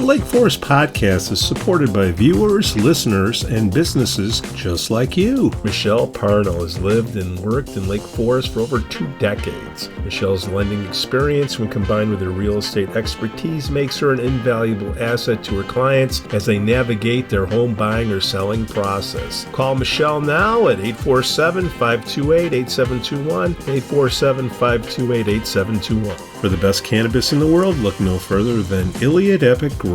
The Lake Forest Podcast is supported by viewers, listeners, and businesses just like you. Michelle Parno has lived and worked in Lake Forest for over 2 decades. Michelle's lending experience, when combined with her real estate expertise, makes her an invaluable asset to her clients as they navigate their home buying or selling process. Call Michelle now at 847-528-8721, 847-528-8721. For the best cannabis in the world, look no further than Iliad Epic Grow.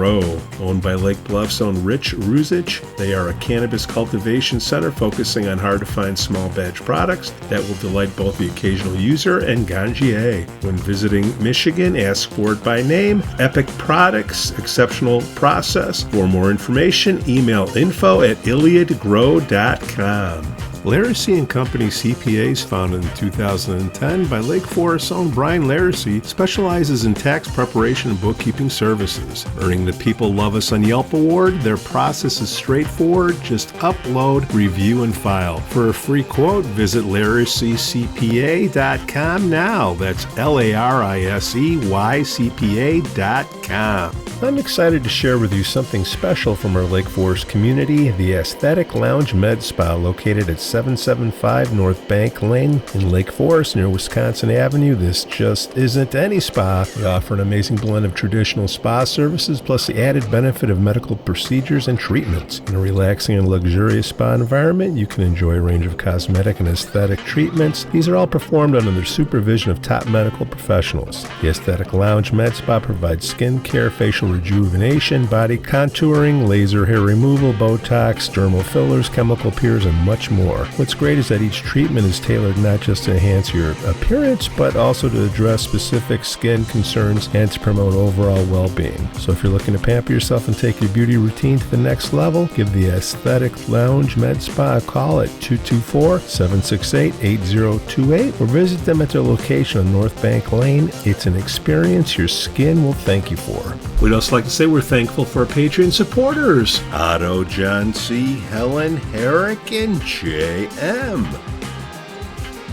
Owned by Lake Bluff's own Rich Ruzich, they are a cannabis cultivation center focusing on hard-to-find small batch products that will delight both the occasional user and ganjier. When visiting Michigan, ask for it by name. Epic Products, exceptional process. For more information, email info@iliadgrow.com. Laracy & Company CPAs, founded in 2010 by Lake Forest's own Brian Laracy, specializes in tax preparation and bookkeeping services. Earning the People Love Us on Yelp award, their process is straightforward. Just upload, review, and file. For a free quote, visit LaracyCPA.com now. That's LARISEYCPA.com. I'm excited to share with you something special from our Lake Forest community, the Aesthetic Lounge Med Spa, located at 775 North Bank Lane in Lake Forest near Wisconsin Avenue. This just isn't any spa. We offer an amazing blend of traditional spa services plus the added benefit of medical procedures and treatments. In a relaxing and luxurious spa environment, you can enjoy a range of cosmetic and aesthetic treatments. These are all performed under the supervision of top medical professionals. The Aesthetic Lounge Med Spa provides skin care, facial rejuvenation, body contouring, laser hair removal, Botox, dermal fillers, chemical peels, and much more. What's great is that each treatment is tailored not just to enhance your appearance, but also to address specific skin concerns and to promote overall well-being. So if you're looking to pamper yourself and take your beauty routine to the next level, give the Aesthetic Lounge Med Spa a call at 224-768-8028 or visit them at their location on North Bank Lane. It's an experience your skin will thank you for. We'd also like to say we're thankful for our Patreon supporters, Otto, John C., Helen, Herrick, and J.M.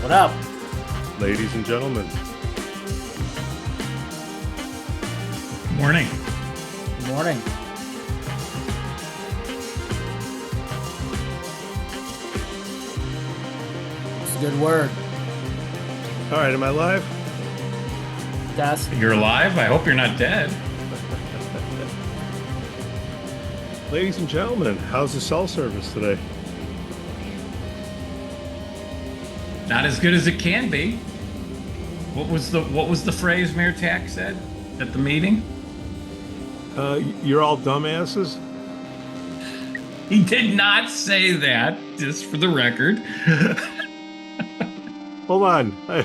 What up? Ladies and gentlemen. Morning. Good morning. It's a good word. All right, am I live? Test. You're alive? I hope you're not dead. Ladies and gentlemen, how's the cell service today? Not as good as it can be. What was the phrase Mayor Tack said at the meeting? You're all dumbasses? He did not say that, just for the record. Hold on. I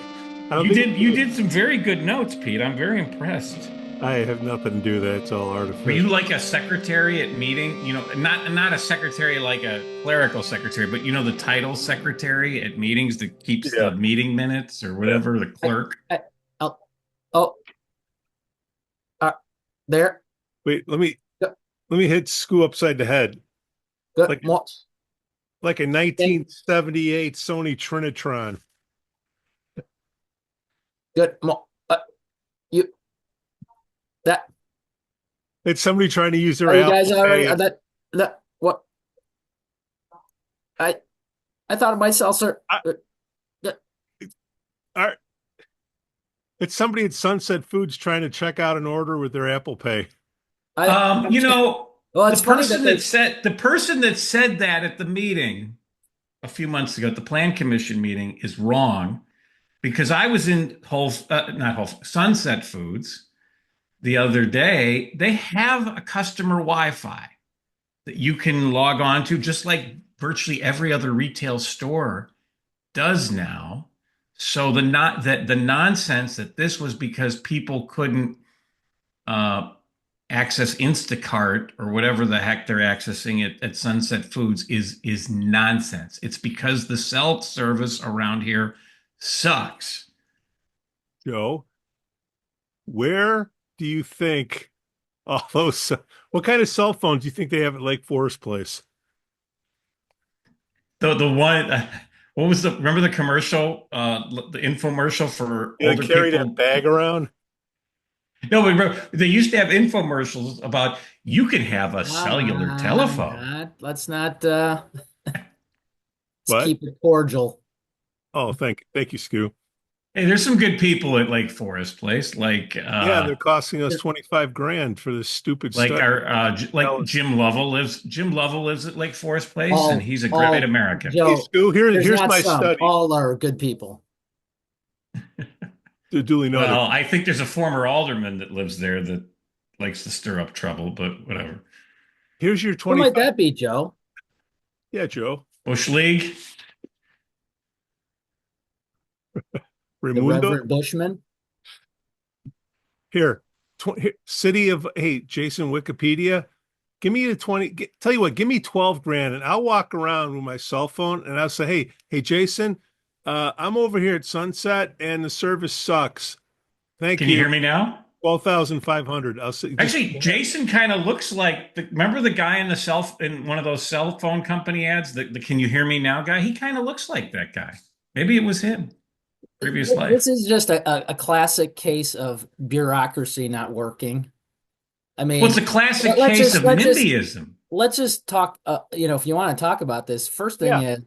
don't You did some very good notes, Pete. I'm very impressed. I have nothing to do with that. It's all artificial. Were you like a secretary at meeting? You know, not a secretary like a clerical secretary, but you know the title secretary at meetings that keeps the meeting minutes or whatever, the clerk. There. Wait, let me hit Skoo upside the head. Good. Like a 1978 Sony Trinitron. Good. That. It's somebody trying to use their Are you Apple guys already? Pay. That. What? I thought of myself, sir. It's somebody at Sunset Foods trying to check out an order with their Apple Pay. Well, it's the funny person that said that at the meeting a few months ago at the Plan Commission meeting is wrong, because I was in Sunset Foods the other day. They have a customer Wi-Fi that you can log on to, just like virtually every other retail store does now. So the nonsense that this was because people couldn't access Instacart or whatever the heck they're accessing at Sunset Foods is nonsense. It's because the cell service around here sucks. Joe, where do you think all those? What kind of cell phones do you think they have at Lake Forest Place? The one. What was remember the commercial, the infomercial for older carry people? that bag around? No, but bro, they used to have infomercials about you can have a Come cellular on, telephone. let's not let's What? keep it cordial. Oh, thank you, Skoo. Hey, there's some good people at Lake Forest Place, Yeah, they're costing us 25 grand for this stupid like study. our like Tell us. Jim Lovell lives. Jim Lovell lives at Lake Forest Place, and All he's a great all American. Hey, Joe, Skoo, there's here's not my some. study. All are good people. Duly noted. Well, I think there's a former alderman that lives there that likes to stir up trouble, but whatever. Here's your Who might 25. that be, Joe? Yeah, Joe. Bush League. The Raimundo. Reverend Bushman? Here, city of, hey, Jason, Wikipedia. Give me the 20. Tell you what, give me 12 grand and I'll walk around with my cell phone and I'll say, hey, Jason, I'm over here at Sunset and the service sucks. Thank Can you you. hear me now? 12,500. I'll say, Actually, Jason kind of looks like remember the guy in one of those cell phone company ads, the "Can you hear me now" guy? He kind of looks like that guy. Maybe it was him, previous This life. is just a classic case of bureaucracy not working. I Well, it's mean, a classic let's case just of let's just NIMBYism. let's just talk. If you want to talk about this, first thing yeah,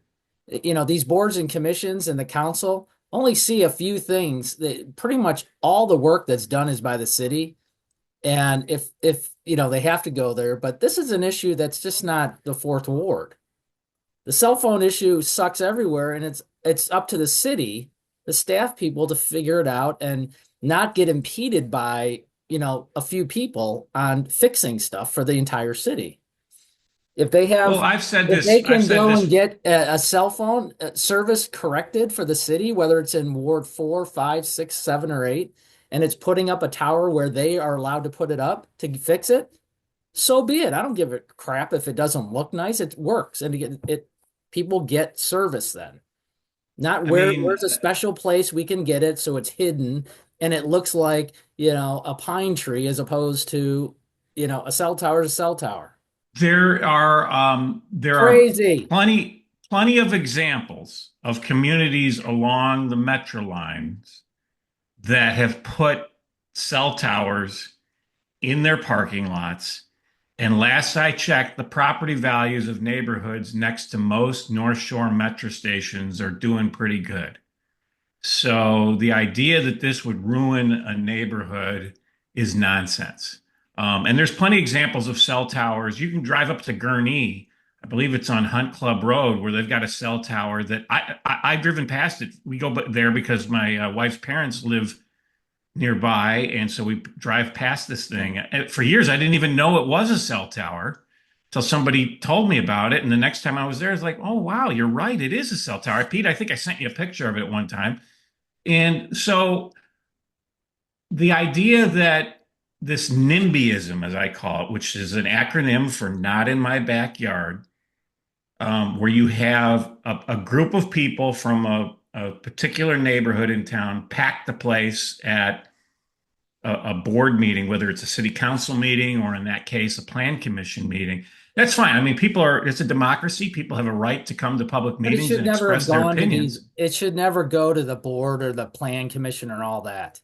is, these boards and commissions and the council only see a few things. That pretty much all the work that's done is by the city. And if they have to go there, but this is an issue that's just not the fourth ward. The cell phone issue sucks everywhere, and it's up to the city, the staff people, to figure it out and not get impeded by a few people on fixing stuff for the entire city. If they Well, have, I've said if they this. I've can said go and this. get a cell phone service corrected for the city, whether it's in Ward 4, 5, 6, 7, or 8, and it's putting up a tower where they are allowed to put it up to fix it, so be it. I don't give a crap if it doesn't look nice. It works, and people get service then. Not I mean, where's a special place we can get it so it's hidden and it looks like a pine tree as opposed to a cell tower is a cell tower. there are Crazy. plenty of examples of communities along the metro lines that have put cell towers in their parking lots. And last I checked, the property values of neighborhoods next to most North Shore metro stations are doing pretty good. So the idea that this would ruin a neighborhood is nonsense. And there's plenty of examples of cell towers. You can drive up to Gurnee. I believe it's on Hunt Club Road where they've got a cell tower that I've driven past it. We go there because my wife's parents live nearby, and so we drive past this thing. And for years, I didn't even know it was a cell tower until somebody told me about it. And the next time I was there, I was like, "Oh wow, you're right, it is a cell tower." Pete, I think I sent you a picture of it at one time. And so the idea that this NIMBYism, as I call it, which is an acronym for "Not in My Backyard," where you have a group of people from a particular neighborhood in town pack the place at a board meeting, whether it's a city council meeting or in that case, a plan commission meeting. That's fine. I mean, it's a democracy. People have a right to come to public But it meetings should and never have express their gone to opinions. it should never go to the board or the plan commission or all that.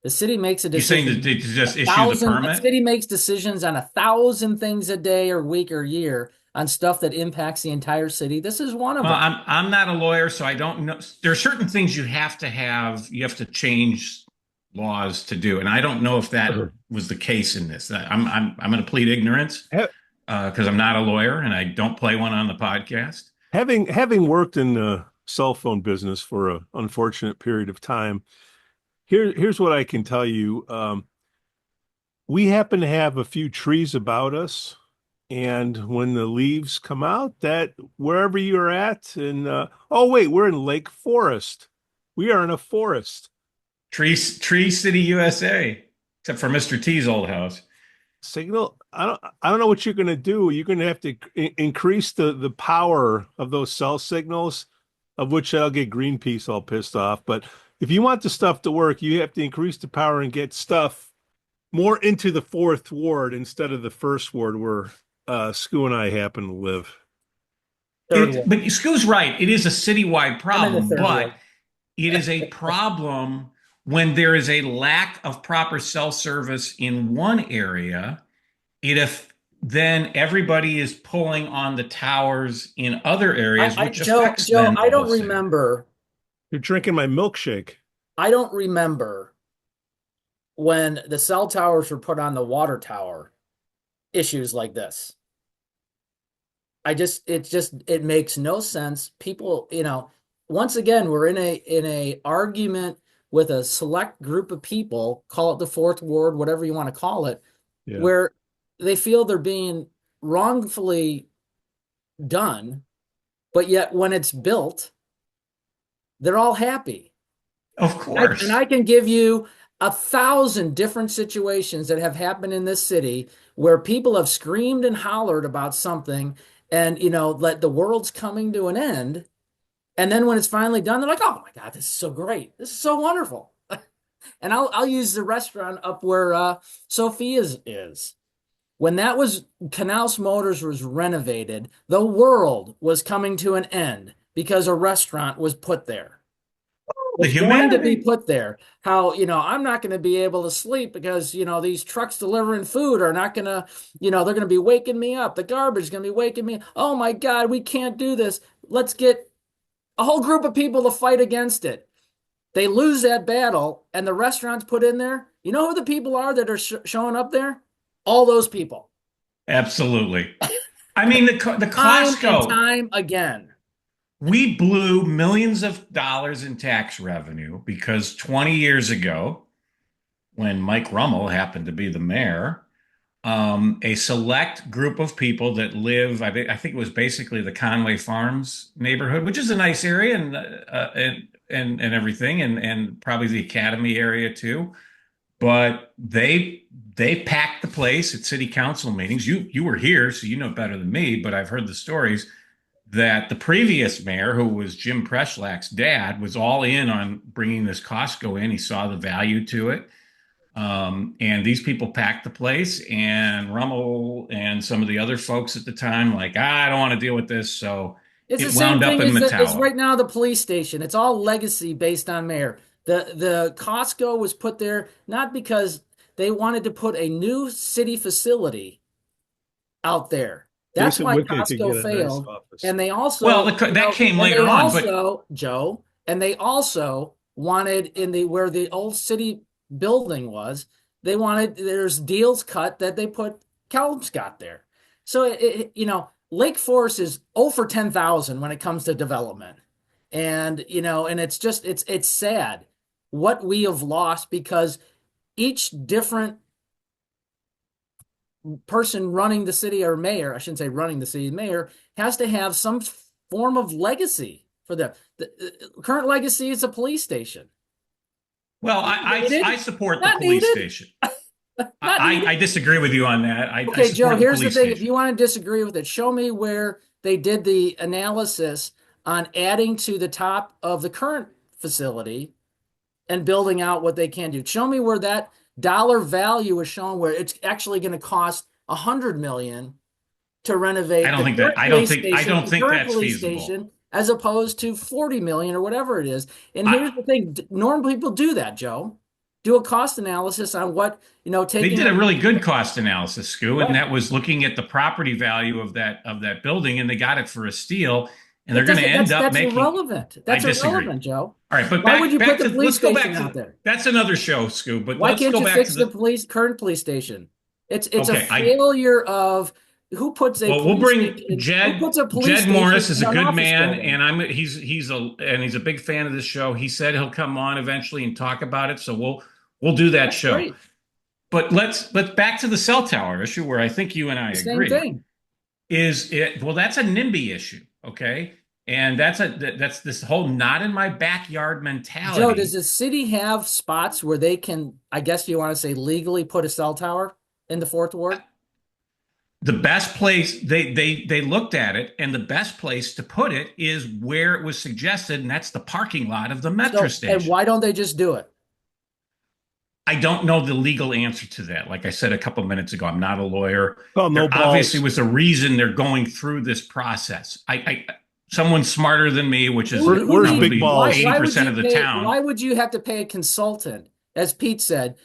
The city makes a You saying that decision. they just issue the A permit? city makes decisions on 1,000 things a day or week or year on stuff that impacts the entire city. This is one of Well, them. I'm not a lawyer, so I don't know. There are certain things you have to have. You have to change laws to do, and I don't know if that was the case in this. I'm going to plead ignorance Ha- because I'm not a lawyer and I don't play one on the podcast. having worked in the cell phone business for an unfortunate period of time, here's what I can tell you. We happen to have a few trees about us, and when the leaves come out, that wherever you're at, and oh wait, we're in Lake Forest. We are in a forest. Tree City, USA, except for Mr. T's old house. Signal. I don't know what you're going to do. You're going to have to increase the power of those cell signals, of which I'll get Greenpeace all pissed off. But if you want the stuff to work, you have to increase the power and get stuff more into the fourth ward instead of the first ward where Skoo and I happen to live. Third one. But Skoo's right. It is a citywide I'm in the problem, third but one. it is a problem when there is a lack of proper cell service in one area, if then everybody is pulling on the towers in other areas, which affects Joe, then I the whole don't city. remember. You're drinking my milkshake. I don't remember when the cell towers were put on the water tower, issues like this. It makes no sense. People, once again, we're in a argument with a select group of people, call it the fourth ward, whatever you want to call it, Yeah. where they feel they're being wrongfully done, but yet when it's built, they're all happy. Of course. And I can give you 1,000 different situations that have happened in this city where people have screamed and hollered about something and, let the world's coming to an end. And then when it's finally done, they're like, oh my God, this is so great. This is so wonderful. And I'll use the restaurant up where Sophia's is. When Canals Motors was renovated, the world was coming to an end because a restaurant was put there. The It's going to be humanity. put there. How, I'm not going to be able to sleep because, these trucks delivering food are not going to, they're going to be waking me up. The garbage is going to be waking me. Oh my God, we can't do this. Let's get a whole group of people to fight against it. They lose that battle and the restaurants put in there. You know who the people are that are showing up there? All those people. Absolutely. I mean, the Time and Costco, time again. we blew millions of dollars in tax revenue because 20 years ago, when Mike Rummel happened to be the mayor, a select group of people that live, I think it was basically the Conway Farms neighborhood, which is a nice area and everything, and probably the Academy area too. But they packed the place at city council meetings. You were here, so you know better than me, but I've heard the stories that the previous mayor, who was Jim Preschlack's dad, was all in on bringing this Costco in. He saw the value to it. And these people packed the place, and Rummel and some of the other folks at the time, like, I don't want to deal with this. So It's the it same wound up thing in as Metallo. right now the police station. It's all legacy based on mayor. The Costco was put there not because they wanted to put a new city facility out there. That's Jason why Wicha could get Costco a nice failed. office. And they Well, also, that came and they later on, but also, Joe, and they also wanted in the where the old city building was, there's deals cut that they put Kelmscott there. So Lake Forest is 0 for 10,000 when it comes to development. And and it's sad what we have lost because each different person running the city or mayor, I shouldn't say running the city, mayor has to have some form of legacy for them. The current legacy is a police station. well, I Needed? support the Not police needed. station. Not needed. I disagree with you on that. I Okay, Joe, support the here's the police thing. If station. you want to disagree with it, show me where they did the analysis on adding to the top of the current facility and building out what they can do. Show me where that dollar value is shown where it's actually going to cost 100 million to renovate the I don't think current that's police feasible. station, as opposed to 40 million or whatever it is. And here's I, the thing: normal people do that, Joe. Do a cost analysis on what they taking did a a really good cost analysis, Skoo, and what that was looking at the property value of that building, and they got it for a steal, and they're that going to doesn't. end up That's making. irrelevant. I That's disagree. irrelevant, Joe. All right, but Why would you put back the to police let's go station back out to there? that's another show, Skoo. But Why let's can't go you back to fix the the current police station? It's a okay. I failure of who puts a Well, we'll police bring station. Who Jed. puts a police Jed station Morris is in a an good office man, building? and he's a big fan of this show. He said he'll come on eventually and talk about it, so we'll do that That's show. great. But let's back to the cell tower issue, where I think you and I The same agree. thing. Is it well? That's a NIMBY issue, okay? And that's this whole not in my backyard Joe, does mentality. the city have spots where they can, I guess you want to say legally put a cell tower in the fourth ward? The best place they looked at it, and the best place to put it is where it was suggested, and that's the parking lot of the metro And station. why don't they just do it? I don't know the legal answer to that. Like I said a couple minutes ago, I'm not a lawyer. Oh, no There obviously balls. was a reason they're going through this process. someone smarter than me, which is Where's Big Balls? 80% of the town. Why would you have to pay a consultant? As Pete said,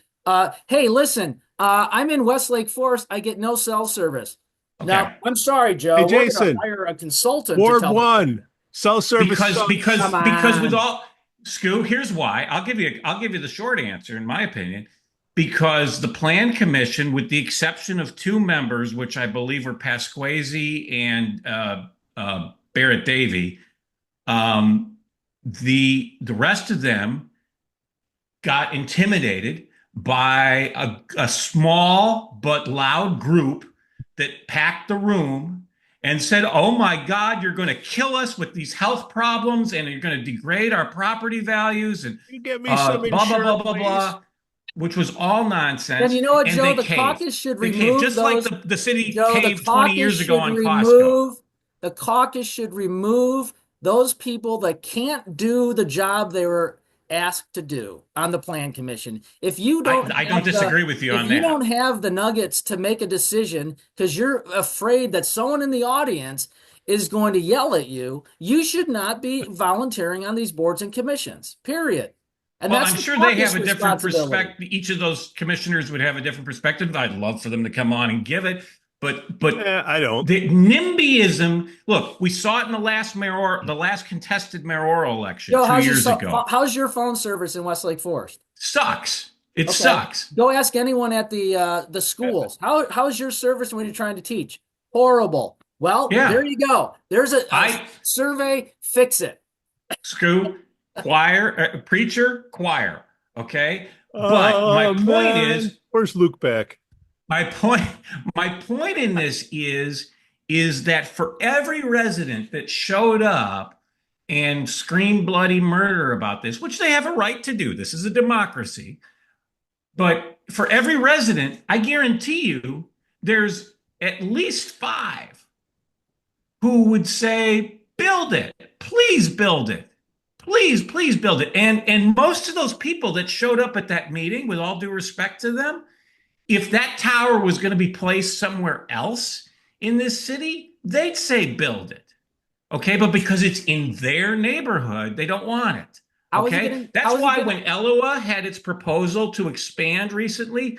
hey, listen, I'm in Westlake Forest. I get no cell service. Okay. Now, I'm sorry, Joe. Hey, We're going Jason, to hire a consultant Ward to tell 1, cell service. Because with all Skoo, here's why. I'll give you the short answer, in my opinion. Because the Plan Commission, with the exception of 2 members, which I believe were Pasquazi and Barrett Davy, the rest of them got intimidated by a small but loud group that packed the room and said, "Oh my God, you're going to kill us with these health problems, and you're going to degrade our property values, and You get me some blah blah blah blah please. blah." Which was all nonsense. And you know what, and Joe? they The caved. caucus should They remove caved, just those. like the city Joe, caved the 20 caucus years ago should on Costco. The caucus should remove those people that can't do the job they were asked to do on the Plan Commission. If you don't, I don't disagree with you on if you that. don't have the nuggets to make a decision because you're afraid that someone in the audience is going to yell at you, you should not be volunteering on these boards and commissions. Period. And Well, that's I'm the sure they caucus have a different responsibility. perspective. Each of those commissioners would have a different perspective. I'd love for them to come on and give it, but I don't. the NIMBYism. Look, we saw it in the last contested mayoral election Joe, 2 years ago. how's your phone service in Westlake Forest? Sucks. It Okay. sucks. Go ask anyone at the schools. How's your service when you're trying to teach? Horrible. Well, Yeah. there you go. There's a survey. Fix it. Skoo, choir, preacher, choir. Okay, but my point is, where's Luke back? my point in this is that for every resident that showed up and screamed bloody murder about this, which they have a right to do, this is a democracy, but for every resident, I guarantee you, there's at least 5 who would say, build it, please build it. Please build it. And most of those people that showed up at that meeting, with all due respect to them, if that tower was going to be placed somewhere else in this city, they'd say build it. Okay, but because it's in their neighborhood, they don't want it. Okay, that's why when Elua had its proposal to expand recently,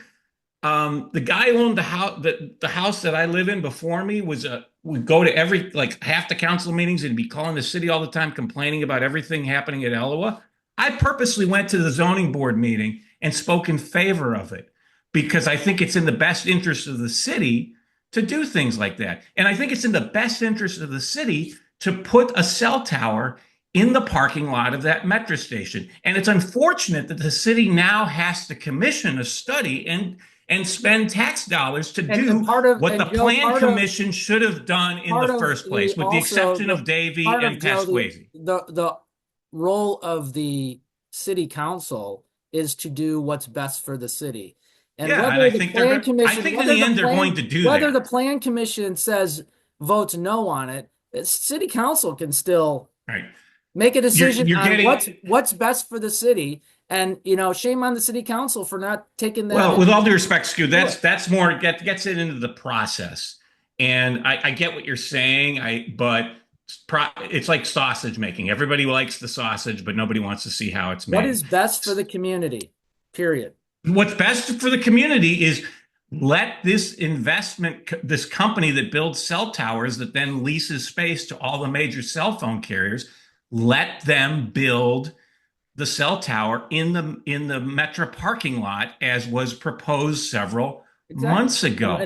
the guy who owned the house that I live in before me would go to half the council meetings and be calling the city all the time, complaining about everything happening at Elua. I purposely went to the zoning board meeting and spoke in favor of it because I think it's in the best interest of the city to do things like that. And I think it's in the best interest of the city to put a cell tower in the parking lot of that metro station. And it's unfortunate that the city now has to commission a study and spend tax dollars to do what the Plan Commission should have done in the first place, with the exception of Davy and Pasquazi. The role of the city council is to do what's best for the city. And yeah, whether and the Plan Commission, I think in the end they're going to do that. Whether the Plan Commission says votes no on it, city council can still make a decision on what's best for the city. And, shame on the city council for not taking that. Well, with all due respect, Skoo, that's more, gets it into the process. And I get what you're saying, but it's like sausage making. Everybody likes the sausage, but nobody wants to see how it's made. What is best for the community, period. What's best for the community is let this company that builds cell towers that then leases space to all the major cell phone carriers, let them build the cell tower in the Metro parking lot, as was proposed several months ago.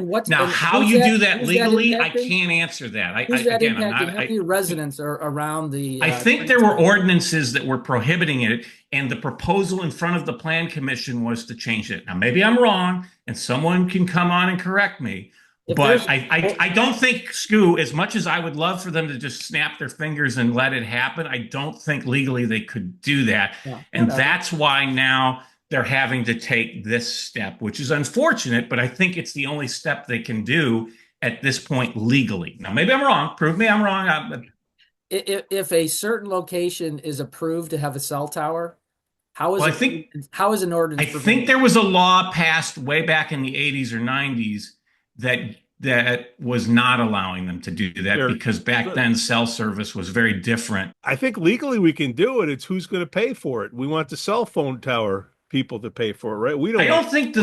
How you do that legally, I can't answer that. How many residents are around the? I think there were ordinances that were prohibiting it, and the proposal in front of the Plan Commission was to change it. Now, maybe I'm wrong, and someone can come on and correct me. But I don't think, Skoo, as much as I would love for them to just snap their fingers and let it happen, I don't think legally they could do that. Yeah, and that's why now they're having to take this step, which is unfortunate, but I think it's the only step they can do at this point legally. Now, maybe I'm wrong. Prove me I'm wrong. If a certain location is approved to have a cell tower, how is an ordinance? I think there was a law passed way back in the 80s or 90s that that was not allowing them to do that because back then cell service was very different. I think legally we can do it. It's who's going to pay for it. We want the cell phone tower people to pay for it, right? We don't. I don't think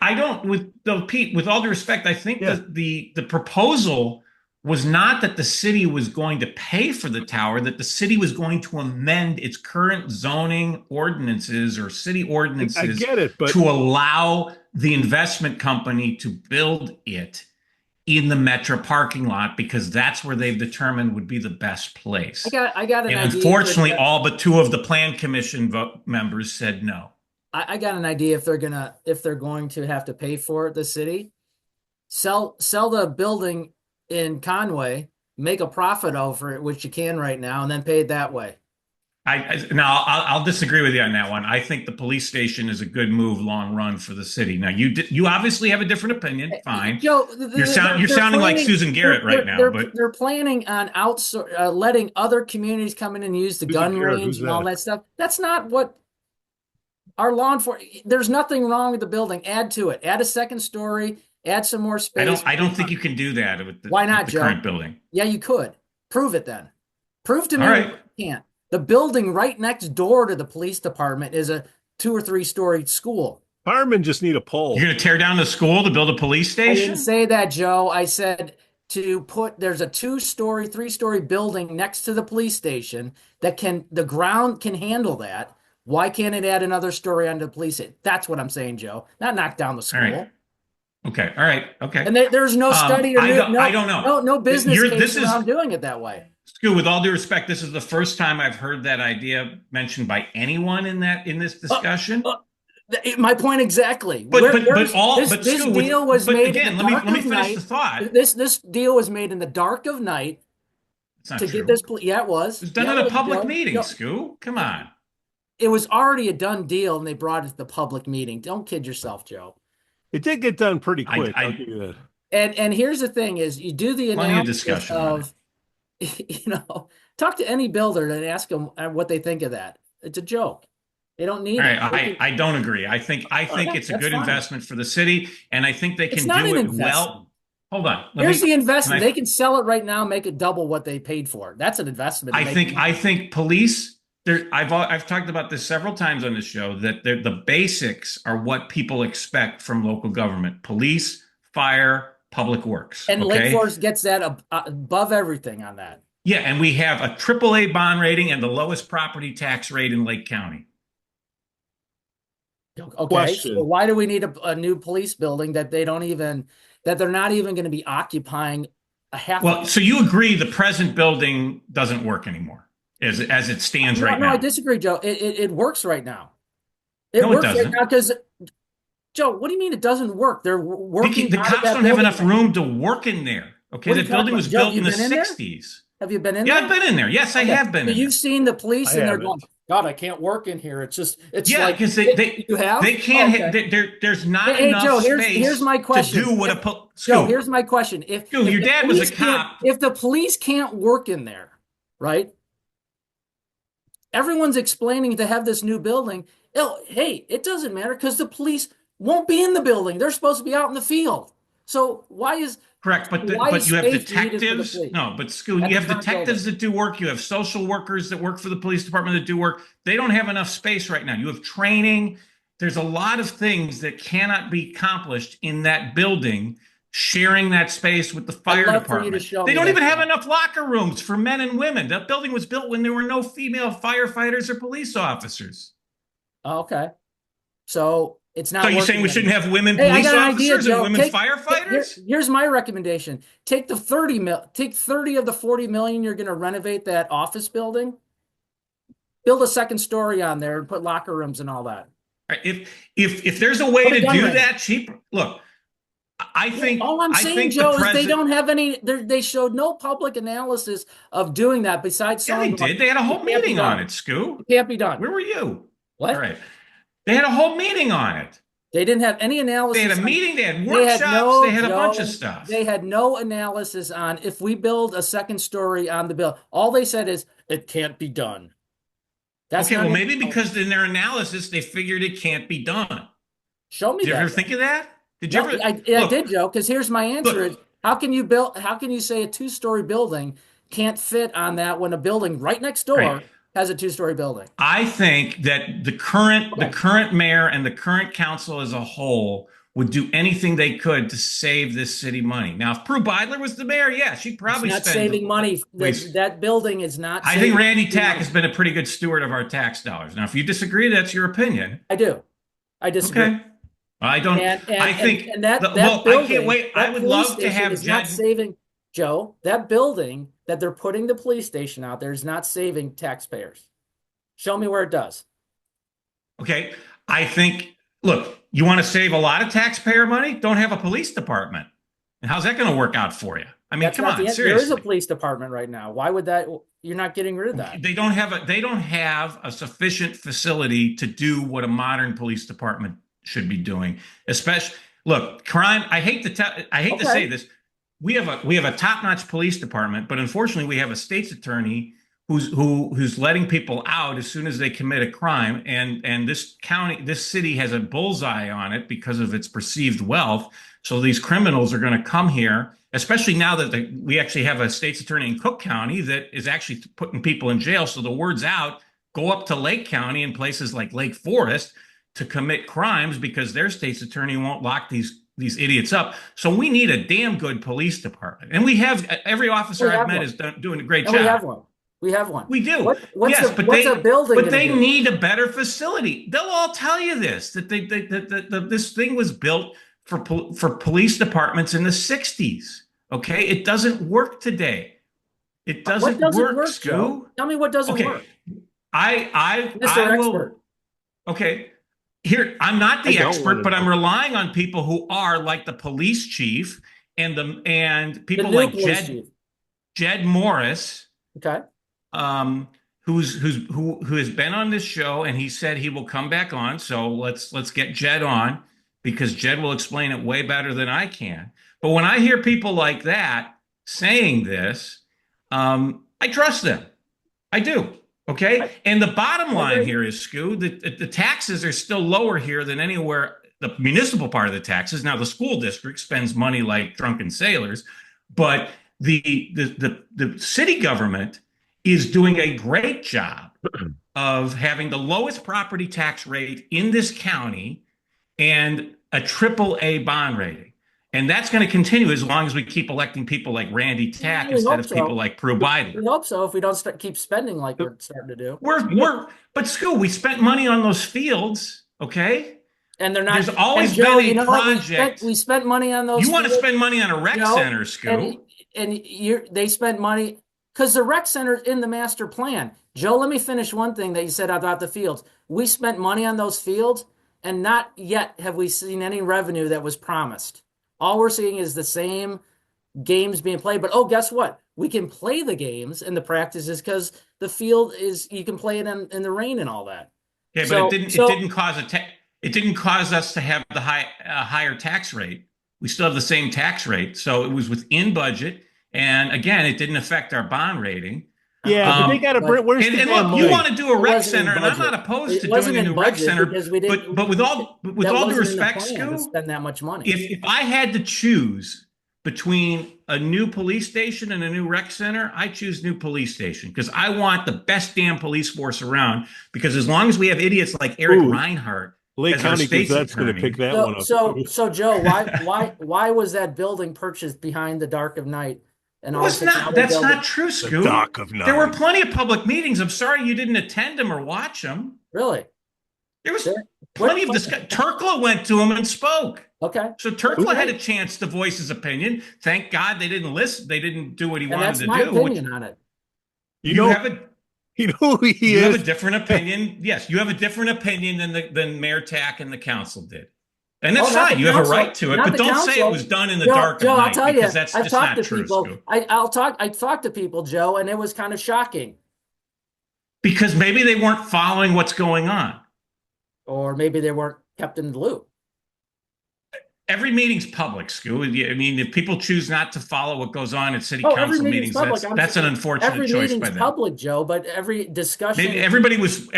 I don't with though Pete, with all due respect, I think that the proposal was not that the city was going to pay for the tower, that the city was going to amend its current zoning ordinances or city ordinances I get it, but to allow the investment company to build it in the Metro parking lot because that's where they've determined would be the best place. I got an idea. Unfortunately, all but 2 of the plan commission members said no. I got an idea if they're going to have to pay for it, the city, sell the building in Conway, make a profit over it, which you can right now, and then pay it that way. I'll disagree with you on that one. I think the police station is a good move long run for the city. Now you obviously have a different opinion. Fine, Joe, you're sounding like Susan Garrett right now. But they're planning on letting other communities come in and use the gun range and all that stuff. That's not what our law enforcement. There's nothing wrong with the building. Add to it. Add a second story. Add some more space. I don't think you can do that with the, Why not, with the Joe? current building. Yeah, you could. Prove it then. Prove to me All right. you can't. The building right next door to the police department is a 2 or 3 story school. firemen just need a pole. You're going to tear down the school to build a police I station? didn't say that, Joe. I said there's a 2-story, 3-story building next to the police station that the ground can handle that. Why can't it add another story onto the police station? That's what I'm saying, Joe. Not knock down the school. All right. Okay. All right. Okay. And there's no study or I don't know. No business case around doing it that way. Skoo, with all due respect, this is the first time I've heard that idea mentioned by anyone in this discussion. My point exactly. This deal was made. Again, let me finish the thought. This deal was made in the dark of night. It's not to true. get this. Yeah, it was. It was done at a public meeting, Skoo. Come on. It was already a done deal, and they brought it to the public meeting. Don't kid yourself, Joe. It did get done pretty quick. I'll give you that. And here's the thing: is you do the analysis of, talk to any builder and ask them what they think of that. It's a joke. They don't need it. I don't agree. I think it's a good investment for the city, and I think they can do it well. Hold on. Here's the investment. They can sell it right now, make it double what they paid for. That's an investment. I think police. I've talked about this several times on this show that the basics are what people expect from local government: police, fire, public works. And Lake Forest gets that above everything on that. Yeah, and we have a AAA bond rating and the lowest property tax rate in Lake County. Okay, so why do we need a new police building that they're not even going to be occupying a half? Well, so you agree the present building doesn't work anymore as it stands right now? No, I disagree, Joe. It works right now. It works right now because, Joe, what do you mean it doesn't work? They're working. The cops don't have enough room to work in there. Okay, the building was built in the 60s. Have you been in there? Yeah, I've been in there. Yes, I have been. You've seen the police and they're going, God, I can't work in here. It's like because you have. They can't. There's not enough Joe, space. Here's my question. To do what Joe, here's my question. If your dad was a cop, if the police can't work in there, right? Everyone's explaining to have this new building. Hey, it doesn't matter because the police won't be in the building. They're supposed to be out in the field. So why is correct? But you have detectives. No, but Skoo, you have detectives that do work. You have social workers that work for the police department that do work. They don't have enough space right now. You have training. There's a lot of things that cannot be accomplished in that building. Sharing that space with the fire department. They don't even have enough locker rooms for men and women. That building was built when there were no female firefighters or police officers. Okay. So it's not. So you're saying we shouldn't have women police officers and women firefighters? Here's my recommendation. Take 30 of the 40 million you're going to renovate that office building. Build a second story on there and put locker rooms and all that. If there's a way to do that cheap, look. I think all I'm saying, Joe, is they don't have any. They showed no public analysis of doing that. Besides, they did. They had a whole meeting on it. Skoo, it can't be done. Where were you? What? All right. They had a whole meeting on it. They didn't have any analysis. They had a meeting. They had workshops. They had a bunch of stuff. They had no analysis on if we build a second story on the bill. All they said is it can't be done. That's okay. Well, maybe because in their analysis they figured it can't be done. Show me. Did you ever think of that? Did you ever? I did, Joe. Because here's my answer: How can you say a two-story building can't fit on that when a building right next door Right. has a two-story building? I think that the current mayor and the current council as a whole would do anything they could to save this city money. Now, if Prue Beidler was the mayor, yeah, she'd probably It's not spend saving money. That building is not. I think Randy Tack has been a pretty good steward of our tax dollars. Now, if you disagree, that's your opinion. I do. I disagree. Okay. I don't. I think that well, building, I can't wait. I would love to have is not saving, Joe. That building that they're putting the police station out there is not saving taxpayers. Show me where it does. Okay. I think, look, you want to save a lot of taxpayer money? Don't have a police department. And how's that going to work out for you? I mean, come on, seriously. There is a police department right now. Why would that? You're not getting rid of that. They don't have a sufficient facility to do what a modern police department should be doing. Especially, look, crime. I hate to say this. We have a top-notch police department, but unfortunately, we have a state's attorney who's letting people out as soon as they commit a crime, and this city has a bullseye on it because of its perceived wealth. So these criminals are going to come here, especially now that we actually have a state's attorney in Cook County that is actually putting people in jail. So the word's out, go up to Lake County and places like Lake Forest to commit crimes because their state's attorney won't lock these idiots up. So we need a damn good police department, and we have every officer I've met is doing a great job. We have one. We have one. We do. What's a building? But they need a better facility. They'll all tell you this, that this thing was built for police departments in the 60s. Okay, it doesn't work today. It doesn't work, Skoo. Joe? Tell me what doesn't work. I will. Okay, here I'm not the expert, but I'm relying on people who are like the police chief and people like Jed Morris. Okay. Who has been on this show, and he said he will come back on. So let's get Jed on, because Jed will explain it way better than I can. But when I hear people like that saying this, I trust them. I do. Okay. And the bottom line here is, Skoo, that the taxes are still lower here than anywhere. The municipal part of the taxes. Now the school district spends money like drunken sailors, but the city government is doing a great job of having the lowest property tax rate in this county and a AAA bond rating. And that's going to continue as long as we keep electing people like Randy Tack instead of people like Prue Beidler. We hope so, if we don't keep spending like we're starting to do. But Skoo, we spent money on those fields, okay? And they're not. There's always been a project. We spent money on those. You want to spend money on a rec center, Skoo? And they spent money. Because the rec center's in the master plan. Joe, let me finish one thing that you said about the fields. We spent money on those fields, and not yet have we seen any revenue that was promised. All we're seeing is the same games being played. But guess what? We can play the games and the practices because the field you can play it in the rain and all that. Yeah, but it didn't cause us to have the higher tax rate. We still have the same tax rate, so it was within budget. And again, it didn't affect our bond rating. Yeah, but they got to bring. Where's and look, you want to do a rec center, and I'm not opposed to doing a new rec center. But with all due respect, Skoo, spend that much money. If I had to choose between a new police station and a new rec center, I choose new police station because I want the best damn police force around. Because as long as we have idiots like Eric Reinhardt, Lake County Gazette's going to pick that one up. So Joe, why was that building purchased behind the dark of night? That's not true, Skoo. The dark of night. There were plenty of public meetings. I'm sorry you didn't attend them or watch them. Really? There was plenty of discussion. Turkla went to him and spoke. Okay. So Turkla had a chance to voice his opinion. Thank God they didn't listen. They didn't do what he wanted to do. That's my opinion on it. You have a different opinion. Yes, you have a different opinion than Mayor Tack and the council did. And that's fine. You have a right to it, but don't say it was done in the dark of night, because that's just not true. I talked to people, Joe, and it was kind of shocking. Because maybe they weren't following what's going on. Or maybe they weren't kept in the loop. Every meeting's public, Skoo. I mean, if people choose not to follow what goes on at city council meetings, that's an unfortunate choice by them. Every meeting's public, Joe, but every discussion... Maybe everybody was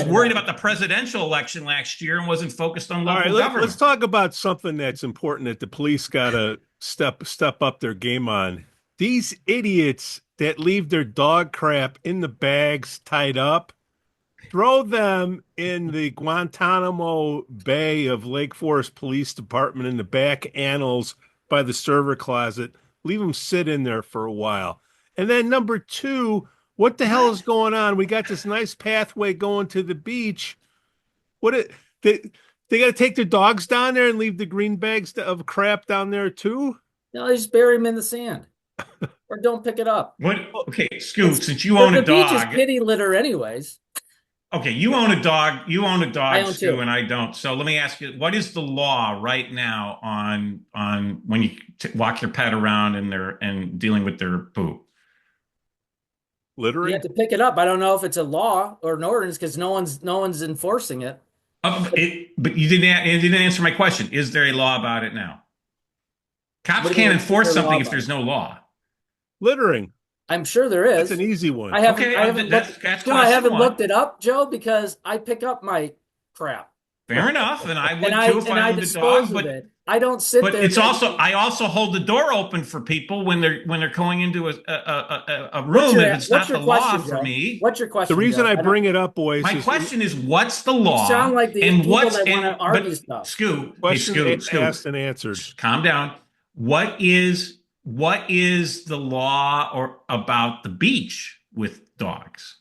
worried about the presidential election last year and wasn't focused on local government. Let's talk about something that's important that the police got to step up their game on. These idiots that leave their dog crap in the bags tied up, throw them in the Guantanamo Bay of Lake Forest Police Department in the back annals by the server closet. Leave them sit in there for a while. And then number two, what the hell is going on? We got this nice pathway going to the beach. They got to take their dogs down there and leave the green bags of crap down there too? No, they just bury them in the sand. Or don't pick it up. What? Okay, Skoo, since you own a dog. The beach is kitty litter anyways. Okay, you own a dog. You own a dog, Skoo, too. and I don't. So let me ask you, what is the law right now on when you walk your pet around and dealing with their poop? Littering? You have to pick it up. I don't know if it's a law or an ordinance because no one's enforcing it. But you didn't answer my question. Is there a law about it now? Cops can't enforce something if there's no law. Littering. I'm sure there is. That's an easy one. I haven't looked it up, Joe, because I pick up my crap. Fair enough, and I would too if I owned a dog. But I don't sit there. But it's I also hold the door open for people when they're going into a room if it's not the law for me. What's your question? The reason I bring it up, boys. My question is, what's the law? You sound like the people that want to argue stuff. Skoo, Skoo, asked and answered. Calm down. What is the law or about the beach with dogs?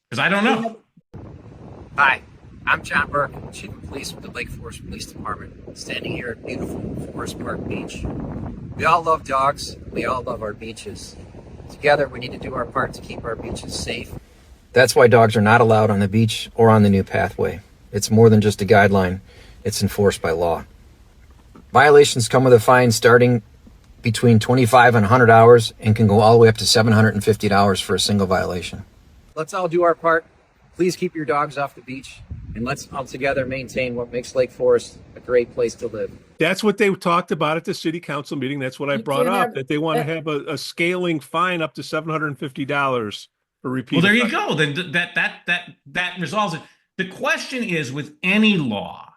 Because I don't know. Hi, I'm John Burke, Chief of Police with the Lake Forest Police Department, standing here at beautiful Forest Park Beach. We all love dogs. We all love our beaches. Together, we need to do our part to keep our beaches safe. That's why dogs are not allowed on the beach or on the new pathway. It's more than just a guideline. It's enforced by law. Violations come with a fine starting between 25 and 100 hours and can go all the way up to $750 for a single violation. Let's all do our part. Please keep your dogs off the beach, and let's all together maintain what makes Lake Forest a great place to live. That's what they talked about at the city council meeting. That's what I brought up, that they want to have a scaling fine up to $750 for repeat. Well, there you go. Then that resolves it. The question is, with any law,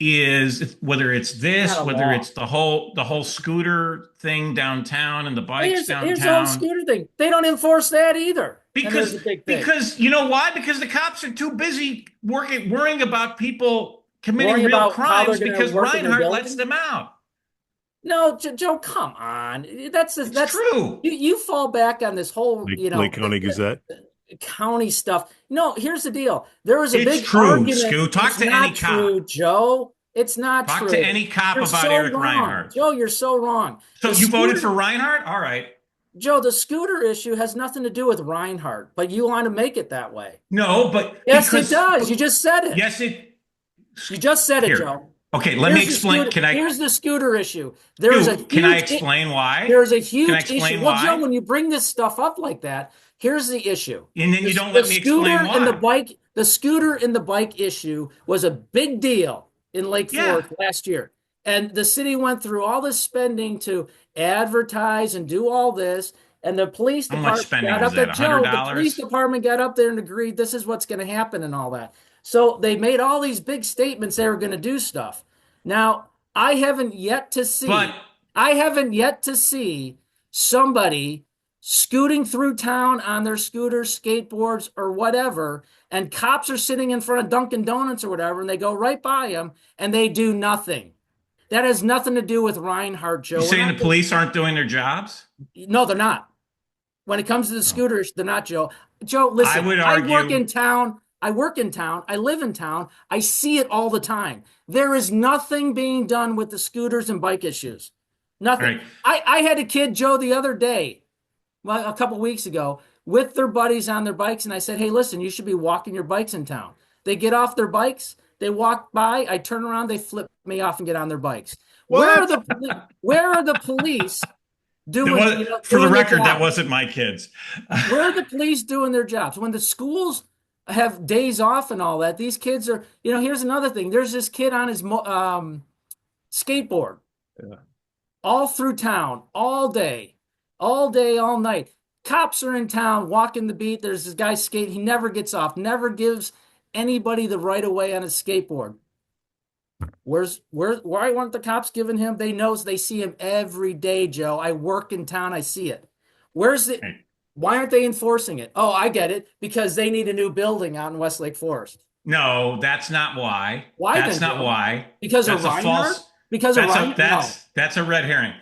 is whether it's this, whether it's the whole scooter thing downtown and the bikes downtown. Here's the whole scooter thing. They don't enforce that either. Because you know why? Because the cops are too busy worrying about people committing real crimes because Reinhardt lets them out. No, Joe, come on. That's true. You fall back on this whole, Lake County Gazette. County stuff. No, here's the deal. There was a big true, argument. Skoo. Talk to any cop. True, Joe. It's not true. Talk to any cop about Eric Reinhardt. Joe, you're so wrong. So you voted for Reinhardt? All right. Joe, the scooter issue has nothing to do with Reinhardt, but you want to make it that way. No, but yes, it does. You just said it. Yes, You just said it, Joe. Okay, let me explain. Here's the scooter issue. Can I explain why? There's a huge issue. Why? Well, Joe, when you bring this stuff up like that, here's the issue. And then you don't let me explain why. The scooter and the bike issue was a big deal in Lake Forest last year. And the city went through all this spending to advertise and do all this. And the police department got up there. Joe, the police department got up there and agreed this is what's going to happen and all that. So they made all these big statements they were going to do stuff. Now, I haven't yet to see somebody scooting through town on their scooters, skateboards, or whatever, and cops are sitting in front of Dunkin' Donuts or whatever, and they go right by them, and they do nothing. That has nothing to do with Reinhardt, Joe. You're saying the police aren't doing their jobs? No, they're not. When it comes to the scooters, they're not, Joe. Joe, listen, I work in town. I live in town. I see it all the time. There is nothing being done with the scooters and bike issues. Nothing. Right. I had a kid, Joe, the other day, well, a couple weeks ago, with their buddies on their bikes. And I said, hey, listen, you should be walking your bikes in town. They get off their bikes. They walk by. I turn around. They flip me off and get on their bikes. Where are the police doing? For the record, that wasn't my kids. Where are the police doing their jobs? When the schools have days off and all that, these kids are, here's another thing. There's this kid on his skateboard all through town, all day, all night. Cops are in town walking the beat. There's this guy skating. He never gets off, never gives anybody the right of way on his skateboard. Why weren't the cops giving him? They see him every day, Joe. I work in town, I see it. Where's it? Right. Why aren't they enforcing it? Oh, I get it. Because they need a new building out in Westlake Forest. No, that's not why. Why That's then, not Joe? why. Because That's of a Reinhardt? false. Because of Reinhardt? That's a red herring.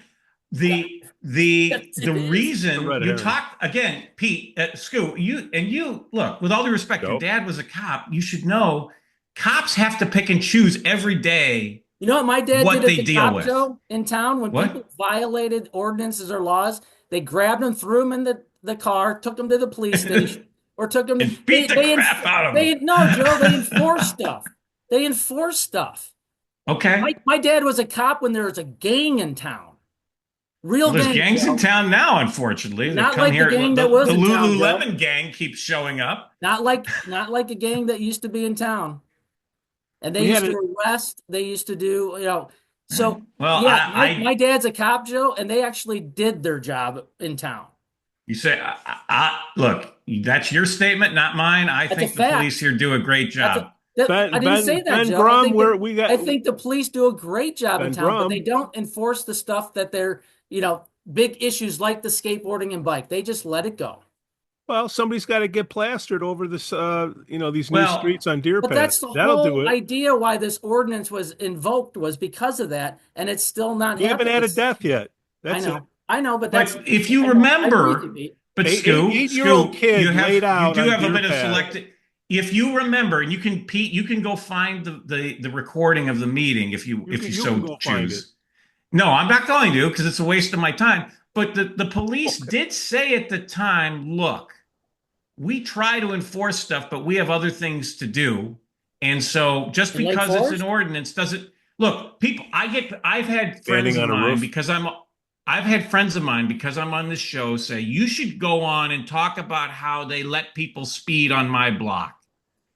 The It the is. reason red you herring. talk again, Pete, Skoo, you look, with all due respect, your Nope. dad was a cop. You should know cops have to pick and choose every day You know what my dad what did they as a deal cop, with. Joe, in town when What? people violated ordinances or laws? They grabbed them, threw them in the car, took them to the police station, or took them to And beat the crap out of them. No, Joe, they enforce stuff. They enforce stuff. Okay. My dad was a cop when there was a gang in town. Real There's gang. gangs Joe. in town now, unfortunately. They Not come like the here. gang The that was in town, Lululemon gang keeps showing up. Not like a gang that used to be in town. And they We used had to arrest. They used to do, So Well, yeah, my dad's a cop, Joe, and they actually did their job in town. You say, look, that's your statement, not mine. I think a the fact. police here do a great job. I didn't say that, Ben Joe. Grum, I think the police do a great job in Ben town, but they Grum. don't enforce the stuff that they're, big issues like the skateboarding and bike. They just let it go. Well, somebody's got to get plastered over this, these new Well, streets on Deer But Path. that's the That'll do whole it. idea why this ordinance was invoked was because of that, and it's still not We haven't happening. had a death yet. That's it. I know, but that's But if you I agree with remember, you, Pete. but Eight-year-old Skoo, kid you laid out you do on have a Deer bit of Path. selected. If you remember, and you can, Pete, you can go find the recording of the meeting if you You so can go find choose. No, I'm not going to because it's a waste of my time. But the police did say at the time, look, we try to enforce stuff, but we have other things to do. And so just In Lake because it's Forest? an ordinance doesn't look, people, I've had friends Standing of on a mine roof. because I've had friends of mine because I'm on this show say, you should go on and talk about how they let people speed on my block.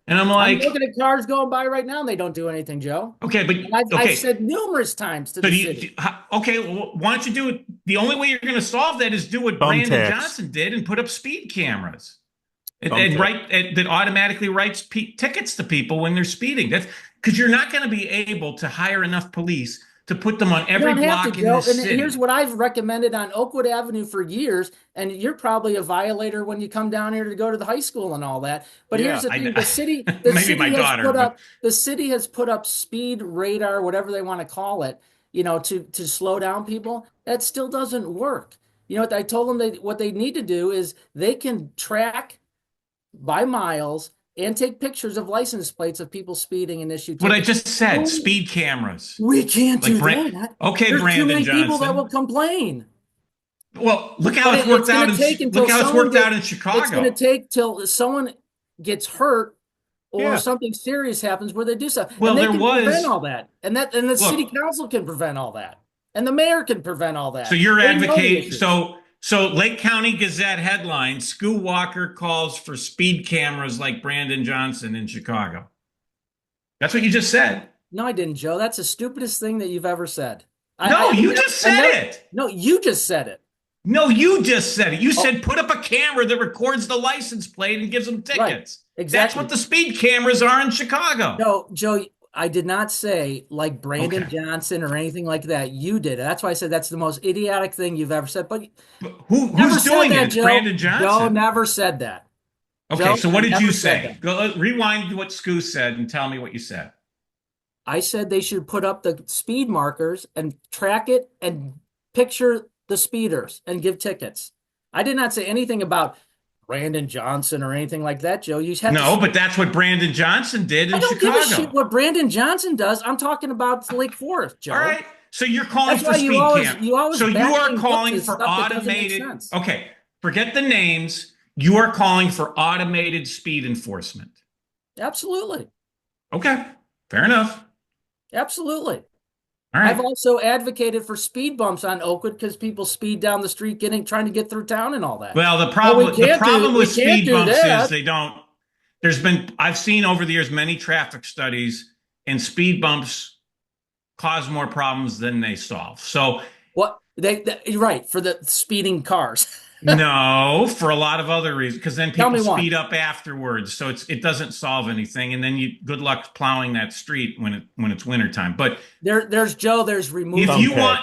And I'm I'm like, looking at cars going by right now, and they don't do anything, Joe. okay, but And I've okay. said numerous times to So the city. okay, well, why don't you do it? The only way you're going to solve that is do what Brandon Thumbtacks. Johnson did and put up speed cameras. And Thumbtacks. that automatically writes tickets to people when they're speeding. That's because you're not going to be able to hire enough police to put them on every You don't have block to, in Joe. this And city. here's what I've recommended on Oakwood Avenue for years. And you're probably a violator when you come down here to go to the high school and all that. But Yeah, here's the thing: maybe my daughter, the city has put up speed radar, whatever they want to call it, to slow down people. That still doesn't work. You know what I told them? What they need to do is they can track by miles and take pictures of license plates of people speeding and issue tickets. what I just said, speed cameras. We can't do Like that. Okay, There's Brandon too many people Johnson. that will complain. Well, look how But it's worked out. gonna take until Look how it's someone worked out in It's going Chicago. to take till someone gets hurt or Yeah. something serious happens where they do something. Well, and they there can was- prevent all that, and the city Look. council can prevent all that, and the mayor can prevent all that. So you're They know the advocating. issues. So Lake County Gazette headline: Skoo Walker calls for speed cameras like Brandon Johnson in Chicago. That's what you just said. No, I didn't, Joe. That's the stupidest thing that you've ever said. No, you just said it. No, you just said it. No, you just said it. You Oh. said put up a camera that records the license plate and gives them tickets. Right, That's exactly. what the speed cameras are in Chicago. No, Joe, I did not say like Brandon Okay. Johnson or anything like that. You did. That's why I said that's the most idiotic thing you've ever said. But But never who's said doing that, it? It's Joe. Brandon Johnson. Joe never said that. Okay, Joe, so what I did never you said say? that. Go rewind to what Skoo said and tell me what you said. I said they should put up the speed markers and track it and picture the speeders and give tickets. I did not say anything about Brandon Johnson or anything like that, Joe. You have No, to, but that's what Brandon Johnson did in I don't Chicago. give a shit what Brandon Johnson does. I'm talking about Lake Forest, Joe. All right. So you're calling That's for why speed you always So you back are things up calling to for stuff that doesn't make automated. sense. Okay, forget the names. You are calling for automated speed enforcement. Absolutely. Okay, fair enough. Absolutely. All right. I've also advocated for speed bumps on Oakwood because people speed down the street trying to get through town and all that. Well, the we problem can't do- with we can't speed do bumps that. is they don't. I've seen over the years many traffic studies, and speed bumps cause more problems than they solve. So What you're right for the speeding cars. No, for a lot of other reasons, because then Tell people me one. speed up afterwards, so it doesn't solve anything, and then good luck plowing that street when it's wintertime. But There's Joe. There's removable.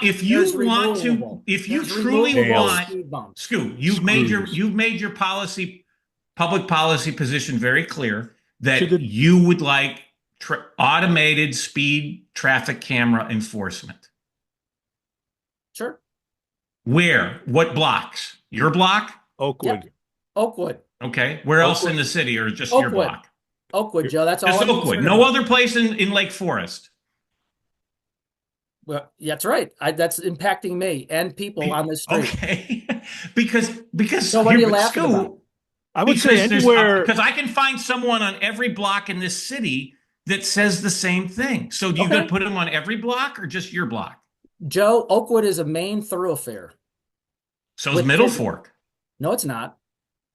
if you There's want to, removable. if you There's truly removable want, speed bumps. Skoo, Screws. you've made your public policy position very clear that Should've- you would like automated speed traffic camera enforcement. Sure. Where? What blocks? Your block? Oakwood. Oakwood. Okay. Where else Oakwood. in the city, or just your Oakwood. block? Oakwood, Joe. That's all. Just I'm Oakwood. concerned No about. other place in Lake Forest. Well, that's right. That's impacting me and people on the street. Okay. because So what are you laughing about? I would say anywhere. because I can find someone on every block in this city that says the same thing. So do you Okay. going to put them on every block or just your block? Joe, Oakwood is a main thoroughfare. So is With Middle kids- Fork. No, it's not.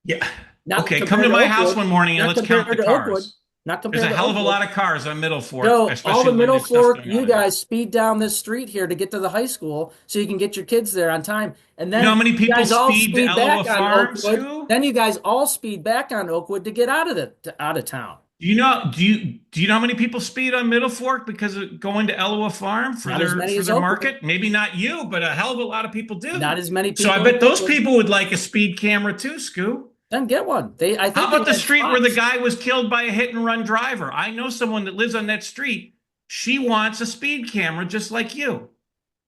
Yeah. Not Okay, come compared to my house Oakwood. one morning and Not let's count the compared to Oakwood. cars. Not There's compared a to hell of a Oakwood. lot of cars on Middle Fork, Joe, especially all the when Middle there's stuff Fork, going you on. guys speed down this street here to get to the high school so you can get your kids there on time. And then You know how many you people guys all speed to back Elua on Farms, Oakwood. Skoo? Then you guys all speed back on Oakwood to get out of town. Do you know how many people speed on Middle Fork because of going to Elua Farm for Not as many as their Oakwood. market? Maybe not you, but a hell of a lot of people do. Not as many people. So I bet in those Oakwood. people would like a speed camera too, Skoo. Then get one. I think How about they the had street where the spots. guy was killed by a hit and run driver? I know someone that lives on that street. She wants a speed camera just like you.